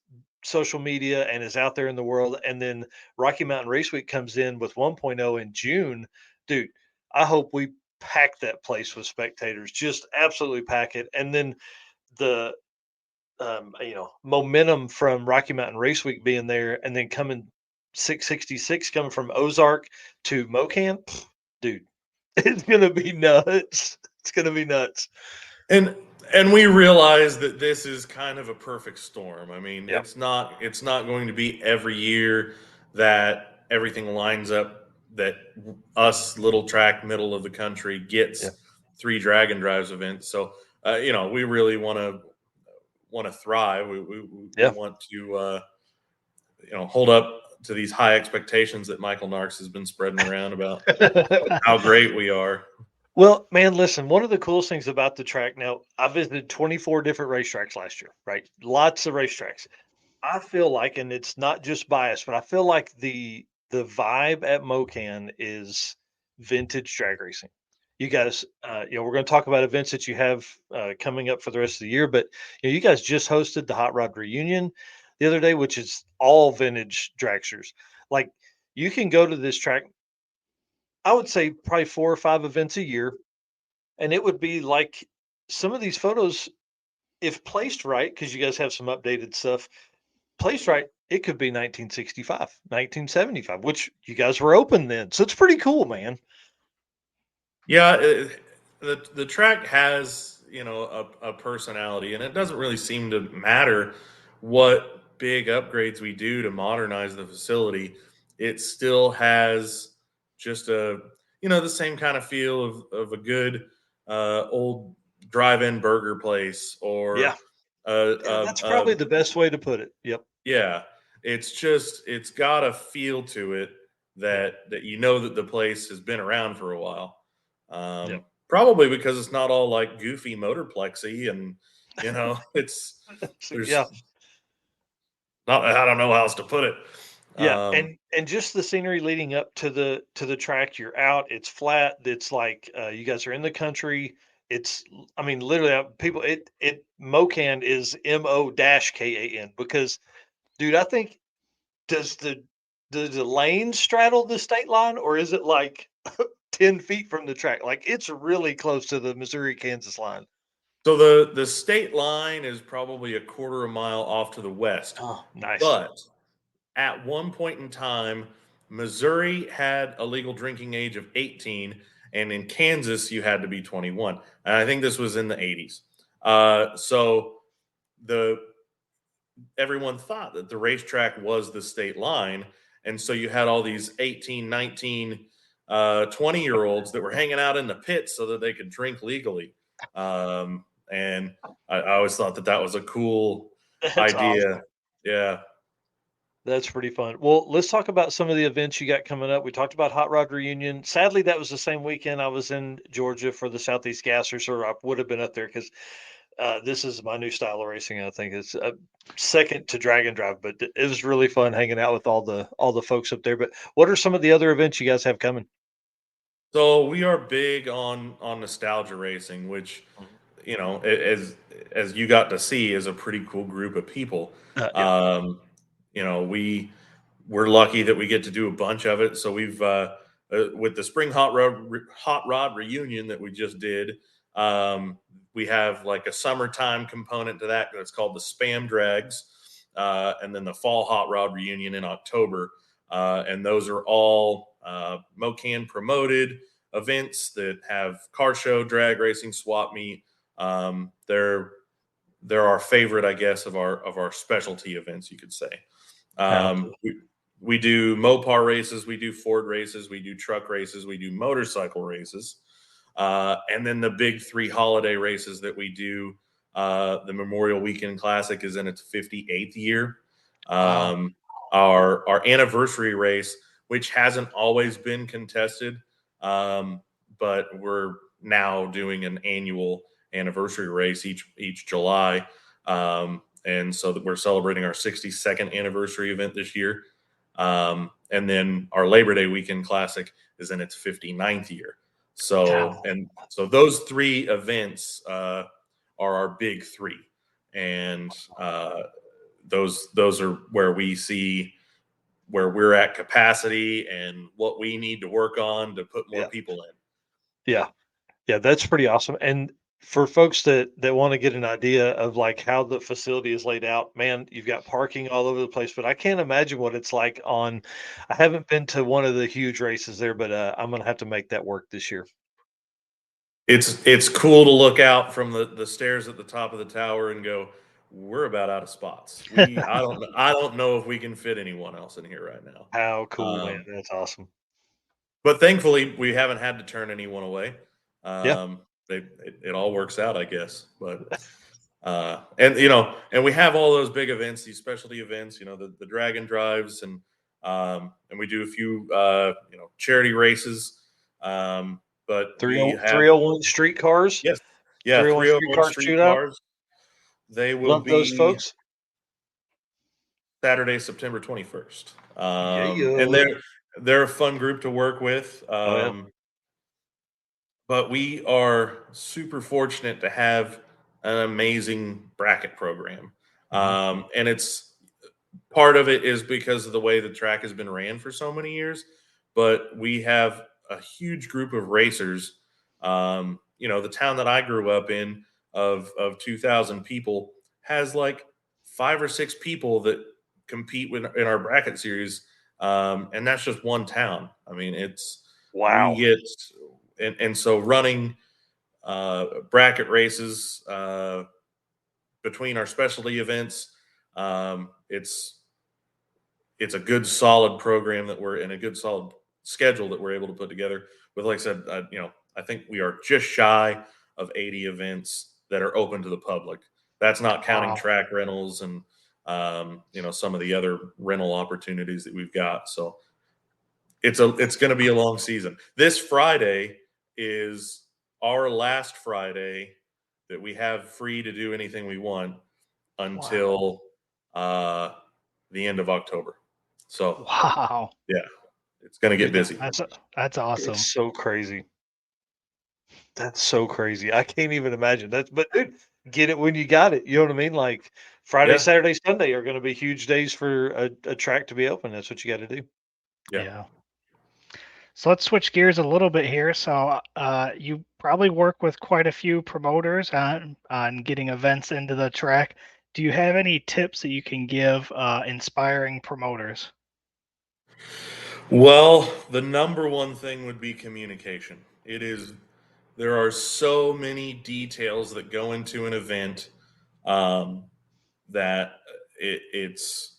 social media and is out there in the world, and then Rocky Mountain Race Week comes in with 1.0 in June, dude, I hope we pack that place with spectators, just absolutely pack it. And then the momentum from Rocky Mountain Race Week being there, and then coming 666 coming from Ozark to Mocan, dude, it's gonna be nuts. It's gonna be nuts. And we realize that this is kind of a perfect storm. I mean, Yep. it's not going to be every year that everything lines up that us little track middle of the country Yeah. gets 3 drag and drives events. So we really want to thrive. We Yeah. want to hold up to these high expectations that Michael Narks has been spreading around about how great we are. Well, man, listen, one of the coolest things about the track now, I visited 24 different racetracks last year, right? Lots of racetracks. I feel like, and it's not just bias, but I feel like the vibe at Mocan is vintage drag racing. You guys, we're going to talk about events that you have coming up for the rest of the year, but you guys just hosted the Hot Rod Reunion the other day, which is all vintage dragsters. Like, you can go to this track, I would say probably 4 or 5 events a year, and it would be like some of these photos, if placed right, because you guys have some updated stuff, placed right, it could be 1965, 1975, which you guys were open then. So it's pretty cool, man. Yeah, the track has a personality, and it doesn't really seem to matter what big upgrades we do to modernize the facility. It still has just the same kind of feel of a good old drive-in burger place or Yeah. Yeah, that's probably the best way to put it. Yep. yeah. It's got a feel to it Yep. that that the place has been around for a while. Yep. Probably because it's not all like goofy motorplexy and it's So, yeah. there's not, I don't know how else to put it. Yeah. Um, And just the scenery leading up to the track, you're out, it's flat, it's like you guys are in the country. I mean, literally people it Mocan is MO-KAN because dude, I think does the does the lane straddle the state line or is it like 10 feet from the track? Like it's really close to the Missouri Kansas line. so the state line is probably a quarter of a mile off to the west, Oh, nice. but at one point in time, Missouri had a legal drinking age of 18, and in Kansas, you had to be 21. And I think this was in the 80s. So the everyone thought that the racetrack was the state line. And so you had all these 18, 19, 20-year-olds that were hanging out in the pits so that they could drink legally. And I always thought that was a cool That's idea. awesome. Yeah. That's pretty fun. Well, let's talk about some of the events you got coming up. We talked about Hot Rod Reunion. Sadly, that was the same weekend I was in Georgia for the Southeast Gassers, or I would have been up there because this is my new style of racing. I think it's second to Drag and Drive, but it was really fun hanging out with all the folks up there. But what are some of the other events you guys have coming? So we are big on nostalgia racing, which Mhm. as you got to see, is a pretty cool group of people. Yeah. Um, we're lucky that we get to do a bunch of it. So we've with the spring hot rod reunion that we just did. We have like a summertime component to that. It's called the Spam Drags, and then the fall hot rod reunion in October. And those are all Mokan promoted events that have car show, drag racing, swap meet. They're our favorite, I guess, of our specialty events, you could say. Um, Absolutely. we, we do Mopar races, we do Ford races, we do truck races, we do motorcycle races, and then the big three holiday races that we do. The Memorial Weekend Classic is in its 58th year. Wow. Um, our anniversary race, which hasn't always been contested, but we're now doing an annual anniversary race each July. And so that we're celebrating our 62nd anniversary event this year. And then our Labor Day Weekend Classic is in its 59th year. So, God. and so those three events are our big three, and those are where we see where we're at capacity and what we need to work on to put more Yeah. people in. Yeah. Yeah, that's pretty awesome. And for folks that want to get an idea of like how the facility is laid out, man, you've got parking all over the place. But I can't imagine what it's like on. I haven't been to one of the huge races there, but I'm gonna have to make that work this year. It's cool to look out from the stairs at the top of the tower and go, we're about out of spots. I don't know if we can fit anyone else in here right now. How cool, man! Um, That's awesome. but thankfully, we haven't had to turn anyone away. Yeah, It all works out, I guess. But and we have all those big events, these specialty events. The Dragon Drives, and we do a few charity races. But we have 301 streetcars, yes, yeah, 301 301 streetcar shootout. streetcars. They will Love those be folks. Saturday, September 21st. And Yeah. they're a fun group to work with. Oh yeah. But we are super fortunate to have an amazing bracket program. Mhm. And it's part of it is because of the way the track has been ran for so many years. But we have a huge group of racers. The town that I grew up in of 2,000 people has like 5 or 6 people that compete in our bracket series. And that's just one town. I mean, we Wow. get, and so running bracket races between our specialty events. It's a good solid program that we're in, a good solid schedule that we're able to put together with, like I said, I think we are just shy of 80 events that are open to the public. That's not counting Wow. track rentals and some of the other rental opportunities that we've got. So it's going to be a long season. This Friday is our last Friday that we have free to do anything we want Wow. until uh, the end of October. So Wow. yeah, it's going to get Dude, busy. That's awesome. it's so crazy. That's so crazy. I can't even imagine that. But dude, get it when you got it. You know what I mean? Like Friday, Yeah, Saturday, Sunday are going to be huge days for a track to be open. That's what you got to do. yeah. Yeah. So let's switch gears a little bit here. So you probably work with quite a few promoters on getting events into the track. Do you have any tips that you can give inspiring promoters? Well, the number one thing would be communication. There are so many details that go into an event um, that it's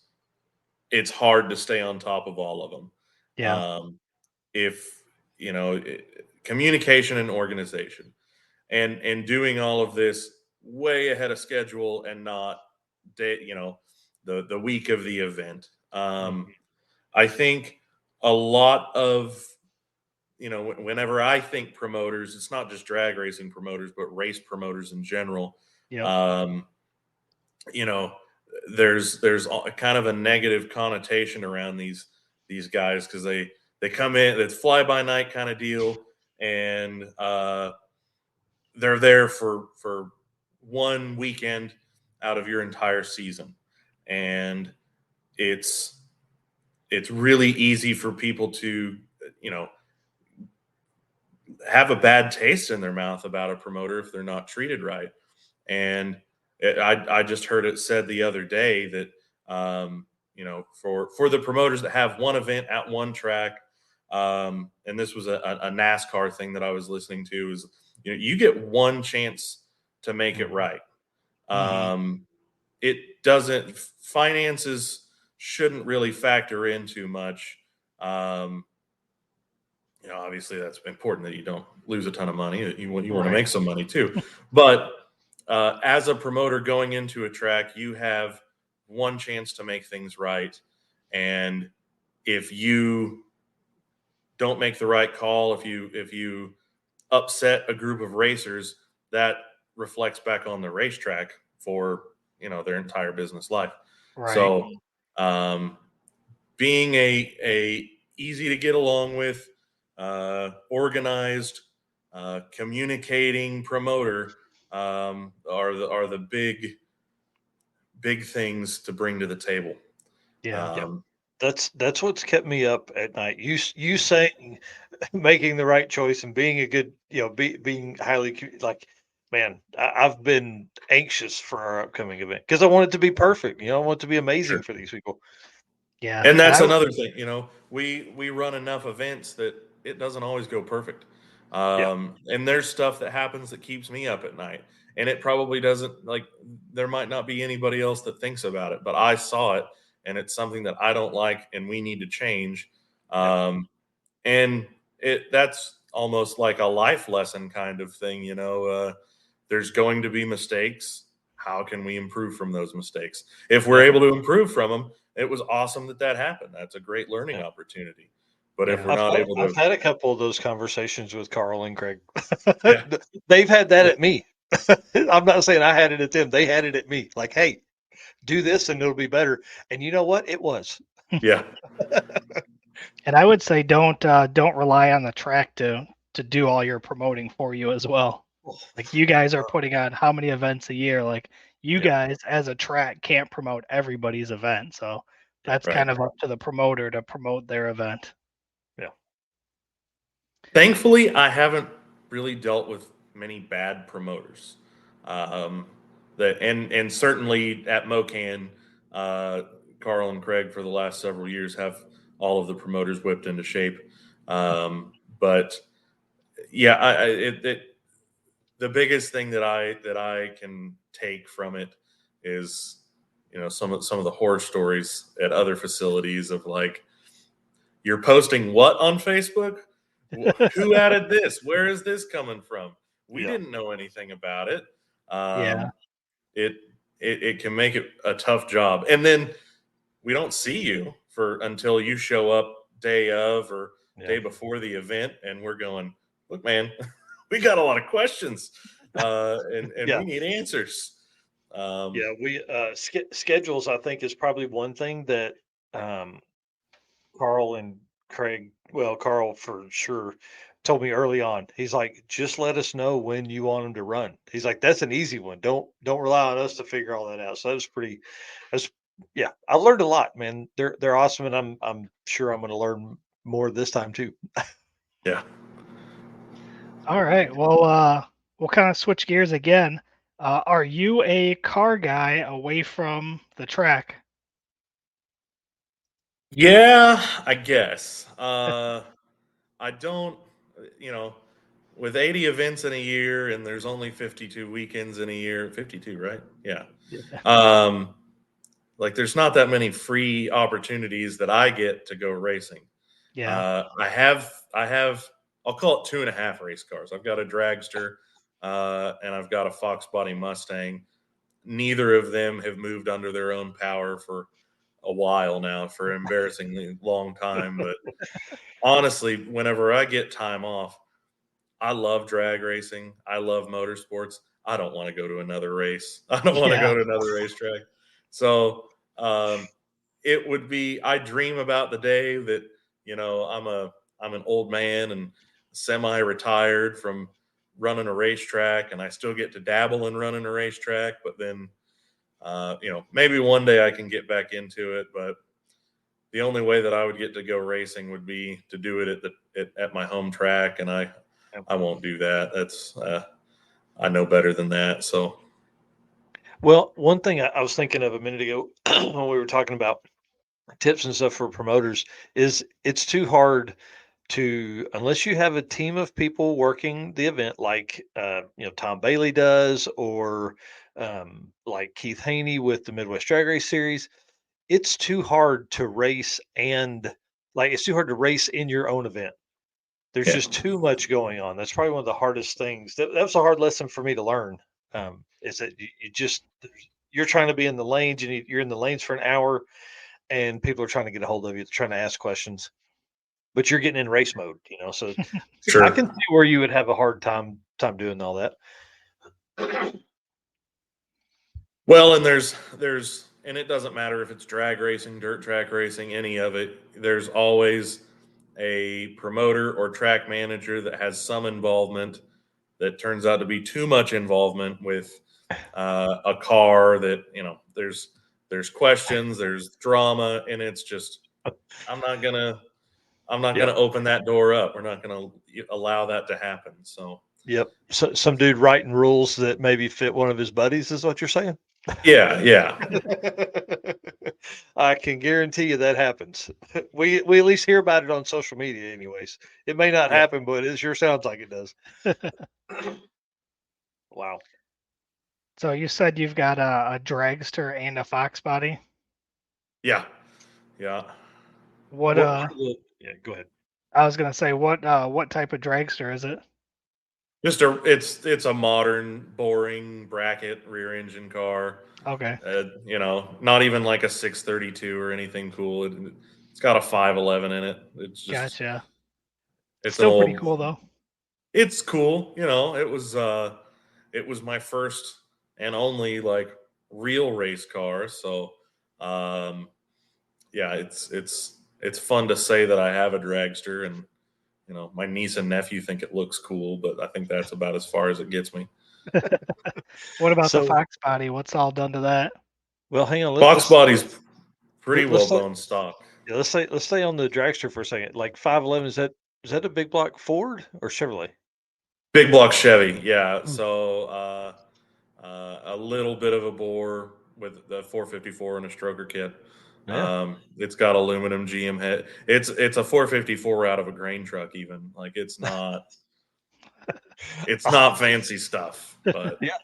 hard to stay on top of all of them. Yeah. If communication and organization, and doing all of this way ahead of schedule and not the week of the event. I think a lot of whenever I think promoters, it's not just drag racing promoters, but race promoters in general. Yep. You know, there's kind of a negative connotation around these guys because they come in, it's fly by night kind of deal, and they're there for one weekend out of your entire season, and it's really easy for people to have a bad taste in their mouth about a promoter if they're not treated right. And I just heard it said the other day that for the promoters that have one event at one track, and this was a NASCAR thing that I was listening to, is you get one chance to make it right. It doesn't, finances shouldn't really factor in too much. Obviously that's important that you don't lose a ton of money. You want to make some money too. But as a promoter going into a track, you have one chance to make things right. And if you don't make the right call, if you upset a group of racers, that reflects back on the racetrack for their entire business life. Right. So being a easy to get along with, organized, communicating promoter are the big things to bring to the table. Yeah. That's what's kept me up at night. You saying making the right choice and being a good, being highly like, man, I've been anxious for our upcoming event because I want it to be perfect. I want it to be amazing for these people. Yeah. And that's another thing, we run enough events that it doesn't always go perfect. And there's stuff that happens that keeps me up at night, and it probably doesn't, like, there might not be anybody else that thinks about it, but I saw it and it's something that I don't like and we need to change. And that's almost like a life lesson kind of thing. There's going to be mistakes. How can we improve from those mistakes? If we're able to improve from them, it was awesome that happened. That's a great learning opportunity. But if we're not able to, I've had a couple of those conversations with Carl and Craig. Yeah. They've had that at me. I'm not saying I had it at them. They had it at me. Like, hey, do this and it'll be better. And you know what? It was. Yeah. And I would say don't rely on the track to do all your promoting for you as well. Like, you guys are putting on how many events a year? Like, you guys as a track can't promote everybody's event. So that's kind of up to the promoter to promote their event. Yeah. Thankfully, I haven't really dealt with many bad promoters. And certainly at Mokan, Carl and Craig for the last several years have all of the promoters whipped into shape. But yeah, the biggest thing that I can take from it is, some of the horror stories at other facilities of, like, you're posting what on Facebook? Who added this? Where is this coming from? We didn't know anything about it. It can make it a tough job. And then we don't see you until you show up day of or day before the event, and we're going, look, man, we got a lot of questions, and we need answers. We schedules, I think, is probably one thing that Carl and Craig, well, Carl for sure, told me early on. He's like, just let us know when you want them to run. He's like, that's an easy one. Don't rely on us to figure all that out. So I learned a lot, man. They're awesome, and I'm sure I'm going to learn more this time too. Yeah. All right. Well, we'll kind of switch gears again. Are you a car guy away from the track? Yeah, I guess. I don't, with 80 events in a year and there's only 52 weekends in a year, 52, right? Yeah. Like, there's not that many free opportunities that I get to go racing. Yeah. I have, I'll call it 2.5 race cars. I've got a dragster. and I've got a Fox Body Mustang. Neither of them have moved under their own power for a while now, for an embarrassingly long time. But honestly, whenever I get time off, I love drag racing. I love motorsports. I don't want to go to another race. I don't want to Yeah. go to another racetrack. So it would be. I dream about the day that I'm an old man and semi-retired from running a racetrack, and I still get to dabble in running a racetrack. But then, maybe one day I can get back into it. But the only way that I would get to go racing would be to do it at my home track, and I won't do that. That's I know better than that. So Well, one thing I was thinking of a minute ago when we were talking about tips and stuff for promoters is it's too hard to, unless you have a team of people working the event like Tom Bailey does, or like Keith Haney with the Midwest Drag Race Series. It's too hard to race, and like it's too hard to race in your own event. There's yeah, just too much going on. That's probably one of the hardest things. That was a hard lesson for me to learn. Is that you just you're trying to be in the lanes, and you're in the lanes for an hour, and people are trying to get a hold of you, trying to ask questions, but you're getting in race mode. So I sure. can see where you would have a hard time doing all that. Well, and and it doesn't matter if it's drag racing, dirt track racing, any of it. There's always a promoter or track manager that has some involvement that turns out to be too much involvement with a car that there's questions, there's drama, and it's just I'm not gonna I'm not Yep. gonna open that door up. We're not gonna allow that to happen. So Yep. So some dude writing rules that maybe fit one of his buddies is what you're saying. yeah, yeah, I can guarantee you that happens. We at least hear about it on social media, anyways. It may not yeah, happen, but it sure sounds like it does. Wow. So you said you've got a dragster and a Fox body. yeah, yeah. What What are the? Yeah, go ahead. I was gonna say what type of dragster is it? It's a modern, boring bracket rear engine car. Okay, Not even like a 632 or anything cool. It's got a 511 in it. gotcha. It's an Still pretty old. cool though. It's cool. It was my first and only like real race car. So um, yeah, it's fun to say that I have a dragster, and my niece and nephew think it looks cool, but I think that's about as far as it gets me. What about the So, Fox body? What's all done to that? well, hang on. Box body's pretty Let's well stay, bone stock. yeah, let's stay on the dragster for a second. Like 511, is that a big block Ford or Chevrolet? Big block Chevy, yeah. Hmm. So a little bit of a bore with the 454 and a stroker kit. Yeah. It's got aluminum GM head. It's a 454 out of a grain truck. Even like it's not fancy stuff, but Yeah.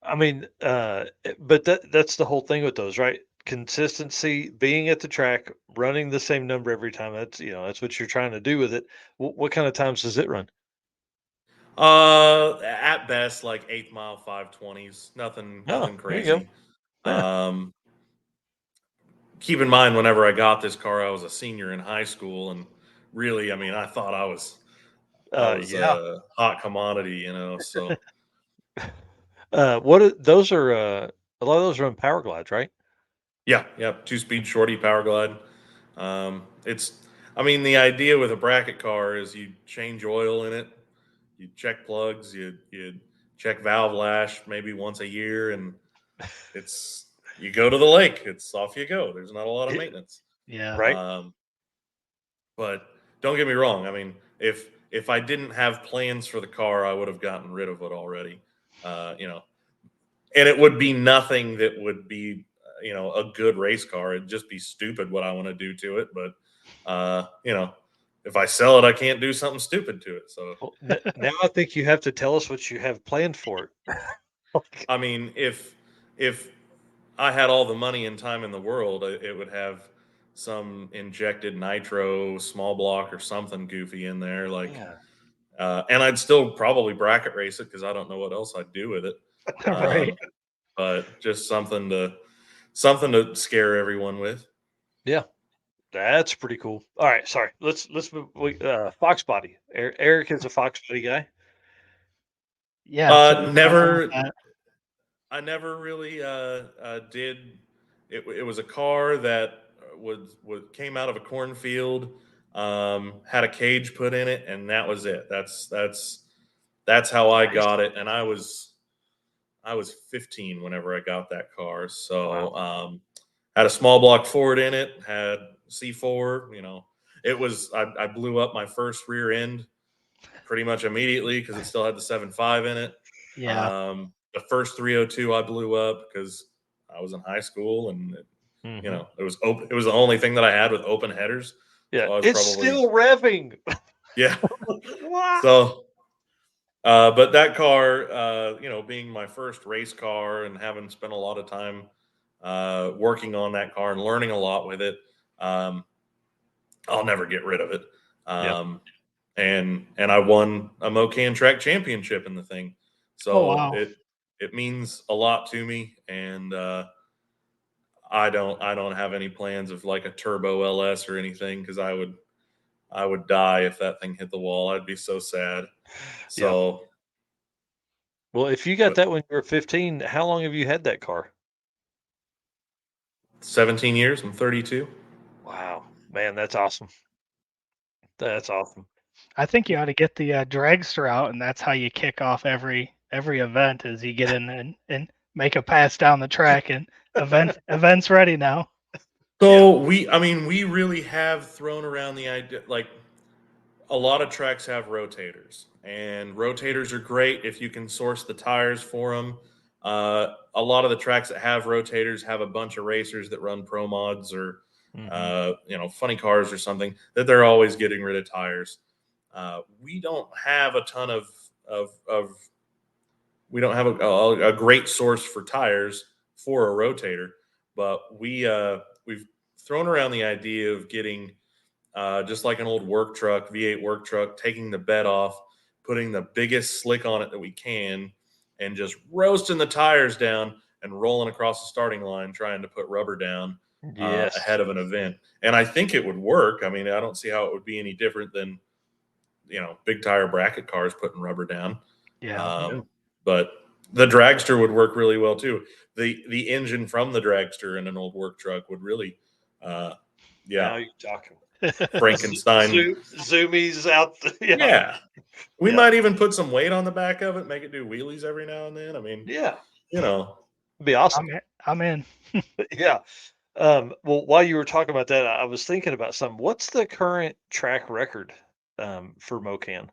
I mean, but that's the whole thing with those, right? Consistency, being at the track, running the same number every time. That's what you're trying to do with it. What kind of times does it run? at best like eighth mile 520s. Oh, Nothing there you go. crazy. Yeah. Um, keep in mind, whenever I got this car, I was a senior in high school, and really, I mean, I thought I was Yeah. a hot commodity, So Those are, a lot of those are in power glides, right? yeah, yeah, 2-speed shorty power glide. It's, I mean, the idea with a bracket car is you change oil in it, you check plugs, you check valve lash maybe once a year, and you go to the lake. It's off you go. There's not a lot of Yeah. maintenance. Yeah. Right. But don't get me wrong. I mean, if I didn't have plans for the car, I would have gotten rid of it already. And it would be nothing that would be a good race car. It'd just be stupid what I want to do to it. But if I sell it, I can't do something stupid to it. So Well, now I think you have to tell us what you have planned for it. I mean, if I had all the money and time in the world, it would have some injected nitro small block or something goofy in there. Like Yeah. And I'd still probably bracket race it because I don't know what else I'd do with it. Right. But just something to scare everyone with. Yeah, that's pretty cool. All right, sorry. Let's move. Fox body. Eric is a Fox body guy. Yeah. So Never. I never really did. It was a car that came out of a cornfield, had a cage put in it, and that was it. That's how I got it, and I was 15 whenever I got that car. So had a small block Ford in it, had C4. It was I blew up my first rear end pretty much immediately because it still had the 7.5 in it. Yeah. The first 302 I blew up because I was in high school and it was open. It was the only thing that I had with open headers. Yeah, So I was it's probably still revving. yeah. Wow. So, but that car, being my first race car and having spent a lot of time working on that car and learning a lot with it, I'll never get rid of it. And I won a Mokan track championship in the thing. So wow. it means a lot to me, and I don't have any plans of like a turbo LS or anything because I would die if that thing hit the wall. I'd be so sad. So Well, if you got that when you were 15, how long have you had that car? 17 years. I'm 32. Wow, man, that's awesome. That's awesome. I think you ought to get the dragster out, and that's how you kick off every event. Is you get in and make a pass down the track, and events ready now. So we really have thrown around the idea, like a lot of tracks have rotators, and rotators are great if you can source the tires for them. A lot of the tracks that have rotators have a bunch of racers that run pro mods or funny cars or something that they're always getting rid of tires. We don't have a ton of we don't have a great source for tires for a rotator, but we've thrown around the idea of getting just like an old work truck, V8 work truck, taking the bed off, putting the biggest slick on it that we can, and just roasting the tires down and rolling across the starting line, trying to put rubber down Yes. ahead of an event. And I think it would work. I mean, I don't see how it would be any different than, big tire bracket cars putting rubber down. Yeah. But the dragster would work really well too. The engine from the dragster in an old work truck would really, Now you're talking. Frankenstein. Zoomies out. Yeah. We Yeah. might even put some weight on the back of it, make it do wheelies every now and then. I mean, Yeah, it'd be awesome. I'm in. Yeah. Well, while you were talking about that, I was thinking about something. What's the current track record for Mokan?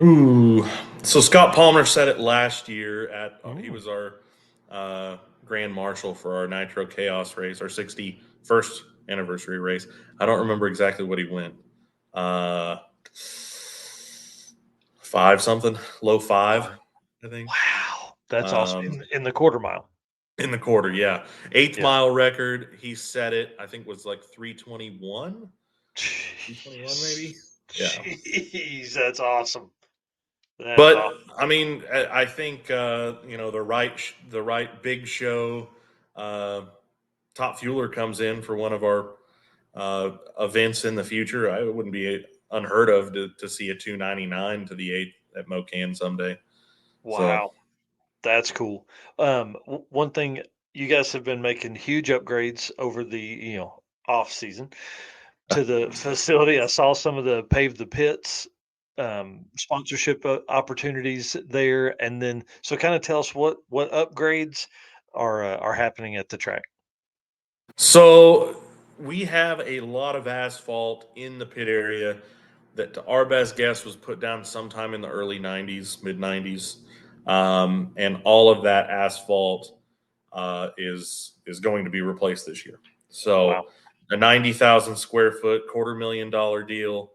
Ooh. So Scott Palmer said it last year he was our grand marshal for our Nitro Chaos race, our 61st anniversary race. I don't remember exactly what he went. 5 something, low 5, I think. Wow, that's awesome. In the quarter mile. In the quarter, yeah. 8th Yeah. mile record, he set it, I think was like 321. 321 maybe? Yeah. Jeez, that's awesome. But awesome. I mean, I think the right big show top fueler comes in for one of our events in the future. It wouldn't be unheard of to see a 299 to the 8 at Mokan someday. Wow, that's cool. One thing, you guys have been making huge upgrades over the off season to the facility. I saw some of the pave the pits sponsorship opportunities there, and then so kind of tell us what upgrades are happening at the track. So we have a lot of asphalt in the pit area that, to our best guess, was put down sometime in the early 90s, mid 90s. And all of that asphalt is going to be replaced this year. So Wow. a 90,000 square foot, $250,000 deal.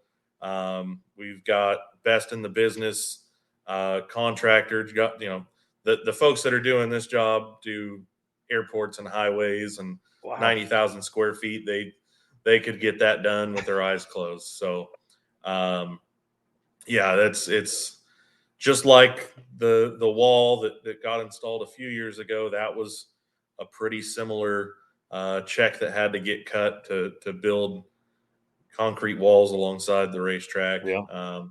We've got best in the business contractors. Got the folks that are doing this job do airports and highways, and Wow. 90,000 square feet. They could get that done with their eyes closed. So Yeah, it's just like the wall that got installed a few years ago. That was a pretty similar check that had to get cut to build concrete walls alongside the racetrack. Yeah.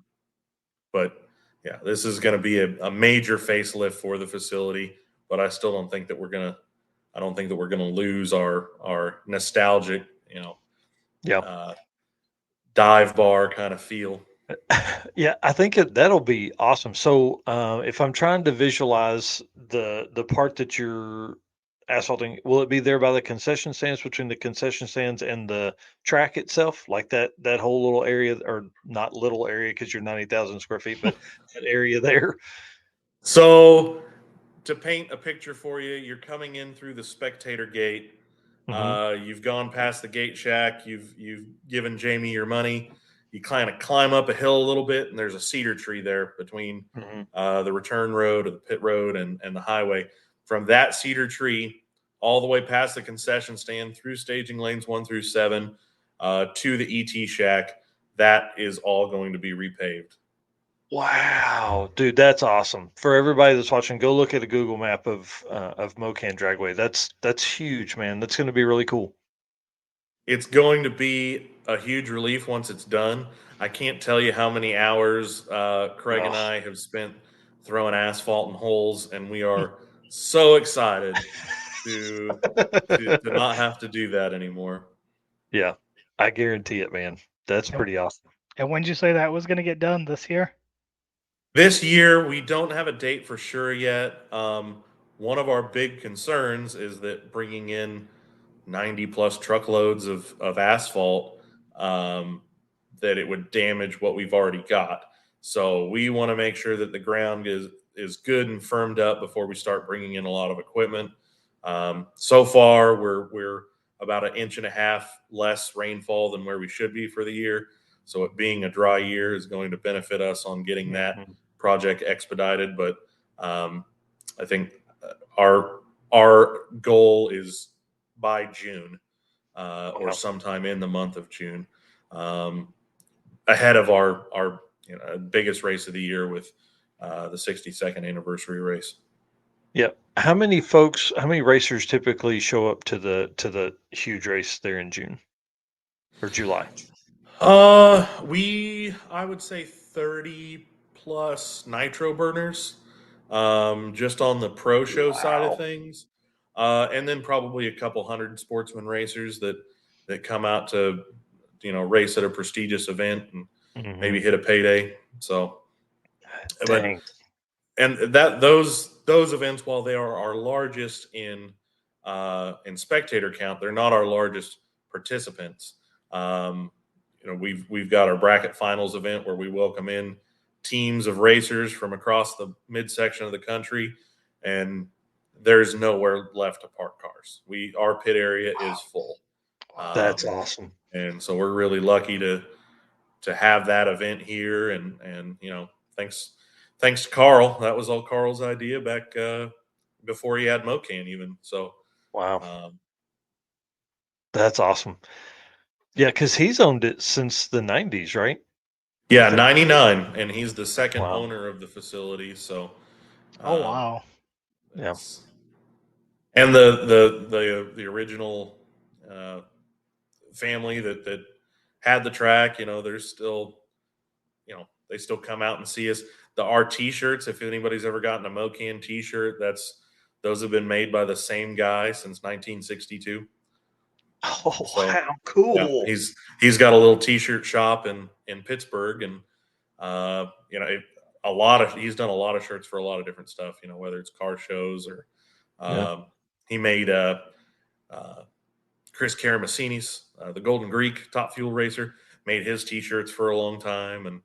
But yeah, this is going to be a major facelift for the facility. But I still don't think that we're gonna. I don't think that we're gonna lose our nostalgic, Yeah. dive bar kind of feel. Yeah, I think that'll be awesome. So, if I'm trying to visualize the part that you're asphalting, will it be there by the concession stands, between the concession stands and the track itself, like that whole little area, or not little area because you're 90,000 square feet, but that area there? So to paint a picture for you, you're coming in through the spectator gate. Hmm. You've gone past the gate shack. You've given Jamie your money. You kind of climb up a hill a little bit, and there's a cedar tree there between Hmm. the return road or the pit road and the highway. From that cedar tree all the way past the concession stand through staging lanes 1 through 7 to the ET shack, that is all going to be repaved. Wow, dude, that's awesome. For everybody that's watching, go look at a Google map of Mokan Dragway. That's huge, man. That's going to be really cool. It's going to be a huge relief once it's done. I can't tell you how many hours Craig and Oh. I have spent throwing asphalt in holes, and we are so excited to not have to do that anymore. Yeah, I guarantee it, man. That's And pretty awesome. and when did you say that was going to get done this year? This year, we don't have a date for sure yet. One of our big concerns is that bringing in 90 plus truckloads of asphalt, um, that it would damage what we've already got. So we want to make sure that the ground is good and firmed up before we start bringing in a lot of equipment. So far, we're about an inch and a half less rainfall than where we should be for the year. So it being a dry year is going to benefit us on getting that Mhm. project expedited. But I think our goal is by June, or Wow. sometime in the month of June, um, ahead of our biggest race of the year with the 62nd anniversary race. Yeah. How many folks, how many racers typically show up to the huge race there in June or July? I would say 30 plus nitro burners, just on the pro show side of Wow. things, and then probably a couple hundred sportsman racers that come out to race at a prestigious event and Hmm. maybe hit a payday. So, but Dang. and that those events, while they are our largest in spectator count, they're not our largest participants. Um, we've got our bracket finals event where we welcome in teams of racers from across the midsection of the country, and there's nowhere left to park cars. Our pit area is full, That's um, awesome. and so we're really lucky to have that event here. And thanks to Carl. That was all Carl's idea back before he had Mocan even. So Wow. um, That's awesome. Yeah, because he's owned it since the 90s, right? yeah, 99, and he's the second Wow. owner of the facility. So Oh um, wow. Yeah. it's and the original uh, family that had the track. There's still they still come out and see us. Our t-shirts, if anybody's ever gotten a Mocan t-shirt, those have been made by the same guy since 1962. Oh, So how yeah, cool. he's got a little t-shirt shop in Pittsburgh, and uh, you know he's done a lot of shirts for a lot of different stuff. Whether it's car shows or Yeah. he made uh, Chris Karamessini's the Golden Greek Top Fuel racer, made his t-shirts for a long time,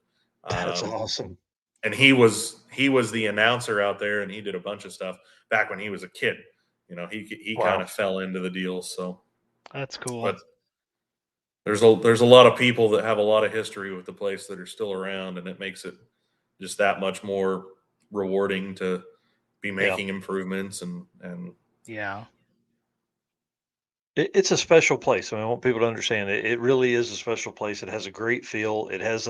That's um, awesome. and he was the announcer out there, and he did a bunch of stuff back when he was a kid. He kind Wow. of fell into the deal. So, That's cool. but there's a lot of people that have a lot of history with the place that are still around, and it makes it just that much more rewarding to be Yeah. making improvements and Yeah. It's a special place. I mean, I want people to understand it. It really is a special place. It has a great feel. It has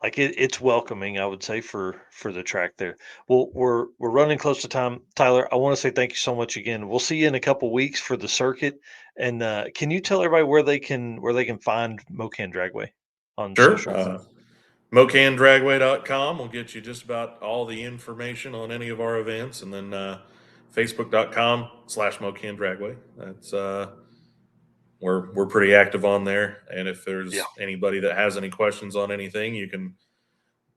like it's welcoming, I would say, for the track there. Well, we're running close to time, Tyler. I want to say thank you so much again. We'll see you in a couple weeks for the circuit. And can you tell everybody where they can find Mokan Dragway on Sure. social? MokanDragway.com will get you just about all the information on any of our events, and then Facebook.com/Mokan Dragway. That's we're pretty active on there. And if Yeah. there's anybody that has any questions on anything, you can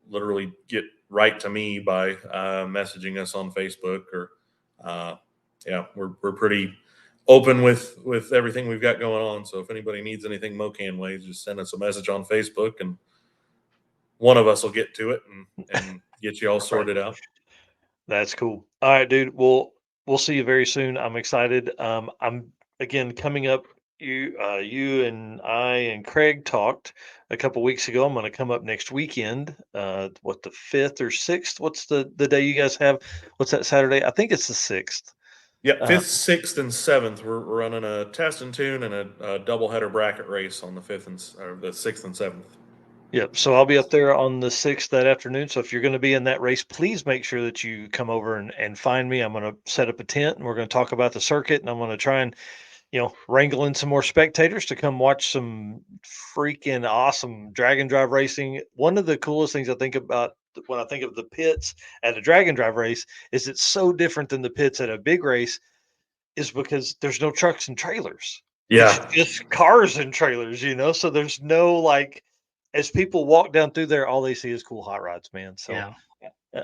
literally get right to me by messaging us on Facebook. Or yeah, we're pretty open with everything we've got going on. So if anybody needs anything Mokan ways, just send us a message on Facebook, and one of us will get to it and get you all sorted out. That's cool. All right, dude. We'll see you very soon. I'm excited. I'm again coming up. You and I and Craig talked a couple weeks ago. I'm going to come up next weekend. What, the 5th or 6th? What's the day you guys have? What's that Saturday? I think it's the 6th. Yeah, Uh, 5th, 6th, and 7th. We're running a test and tune and a double header bracket race on the 5th or the 6th and 7th. Yep. So I'll be up there on the 6th that afternoon. So if you're going to be in that race, please make sure that you come over and find me. I'm going to set up a tent and we're going to talk about the circuit, and I'm going to try and wrangle in some more spectators to come watch some freaking awesome dragon drive racing. One of the coolest things I think about when I think of the pits at a dragon drive race is it's so different than the pits at a big race, is because there's no trucks and trailers. It's Yeah. just cars and trailers. So there's no, like, as people walk down through there, all they see is cool hot rods, man. So Yeah.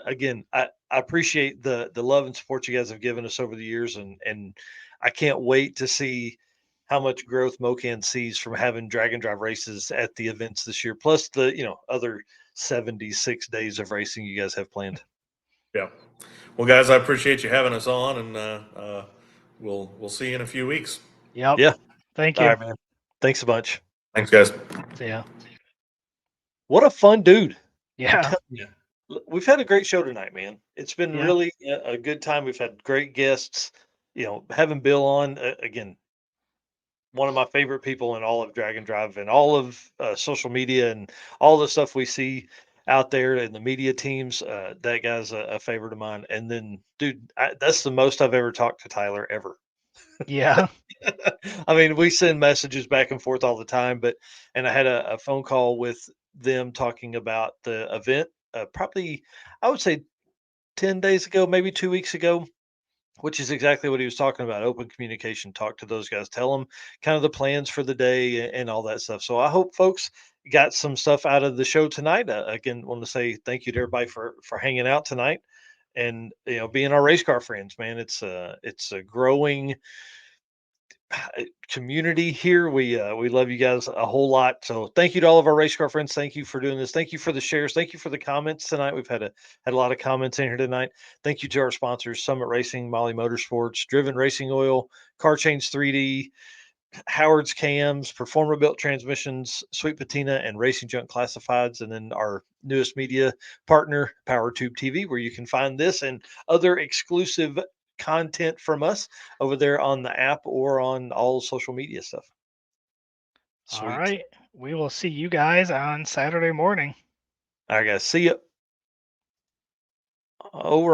again, I appreciate the love and support you guys have given us over the years, and I can't wait to see how much growth Mokan sees from having Dragon Drive races at the events this year, plus the other 76 days of racing you guys have planned. Yeah. Well, guys, I appreciate you having us on, and we'll see you in a few weeks. Yep. Yeah. Thank All you. right, man. Thanks a bunch. Thanks, guys. See ya. What a fun dude. I'm Yeah. telling you. We've had a great show tonight, man. It's been Yeah. really a good time. We've had great guests. Having Bill on again, one of my favorite people in all of Dragon Drive and all of social media and all the stuff we see out there in the media teams. That guy's a favorite of mine. And then, dude, that's the most I've ever talked to Tyler ever. Yeah. I mean, we send messages back and forth all the time, and I had a phone call with them talking about the event, probably, I would say 10 days ago, maybe 2 weeks ago, which is exactly what he was talking about. Open communication, talk to those guys, tell them kind of the plans for the day and all that stuff. So I hope folks got some stuff out of the show tonight. Again, want to say thank you to everybody for hanging out tonight and being our race car friends, man. It's a growing community here. We love you guys a whole lot. So thank you to all of our race car friends. Thank you for doing this. Thank you for the shares. Thank you for the comments tonight. We've had a lot of comments in here tonight. Thank you to our sponsors: Summit Racing, Molly Motorsports, Driven Racing Oil, Car Change 3D, Howard's Cams, Performer Built Transmissions, Sweet Patina, and Racing Junk Classifieds. And then our newest media partner, PowerTube TV, where you can find this and other exclusive content from us over there on the app or on all social media stuff. All Sweet. right. We will see you guys on Saturday morning. All right, guys. See you. Over.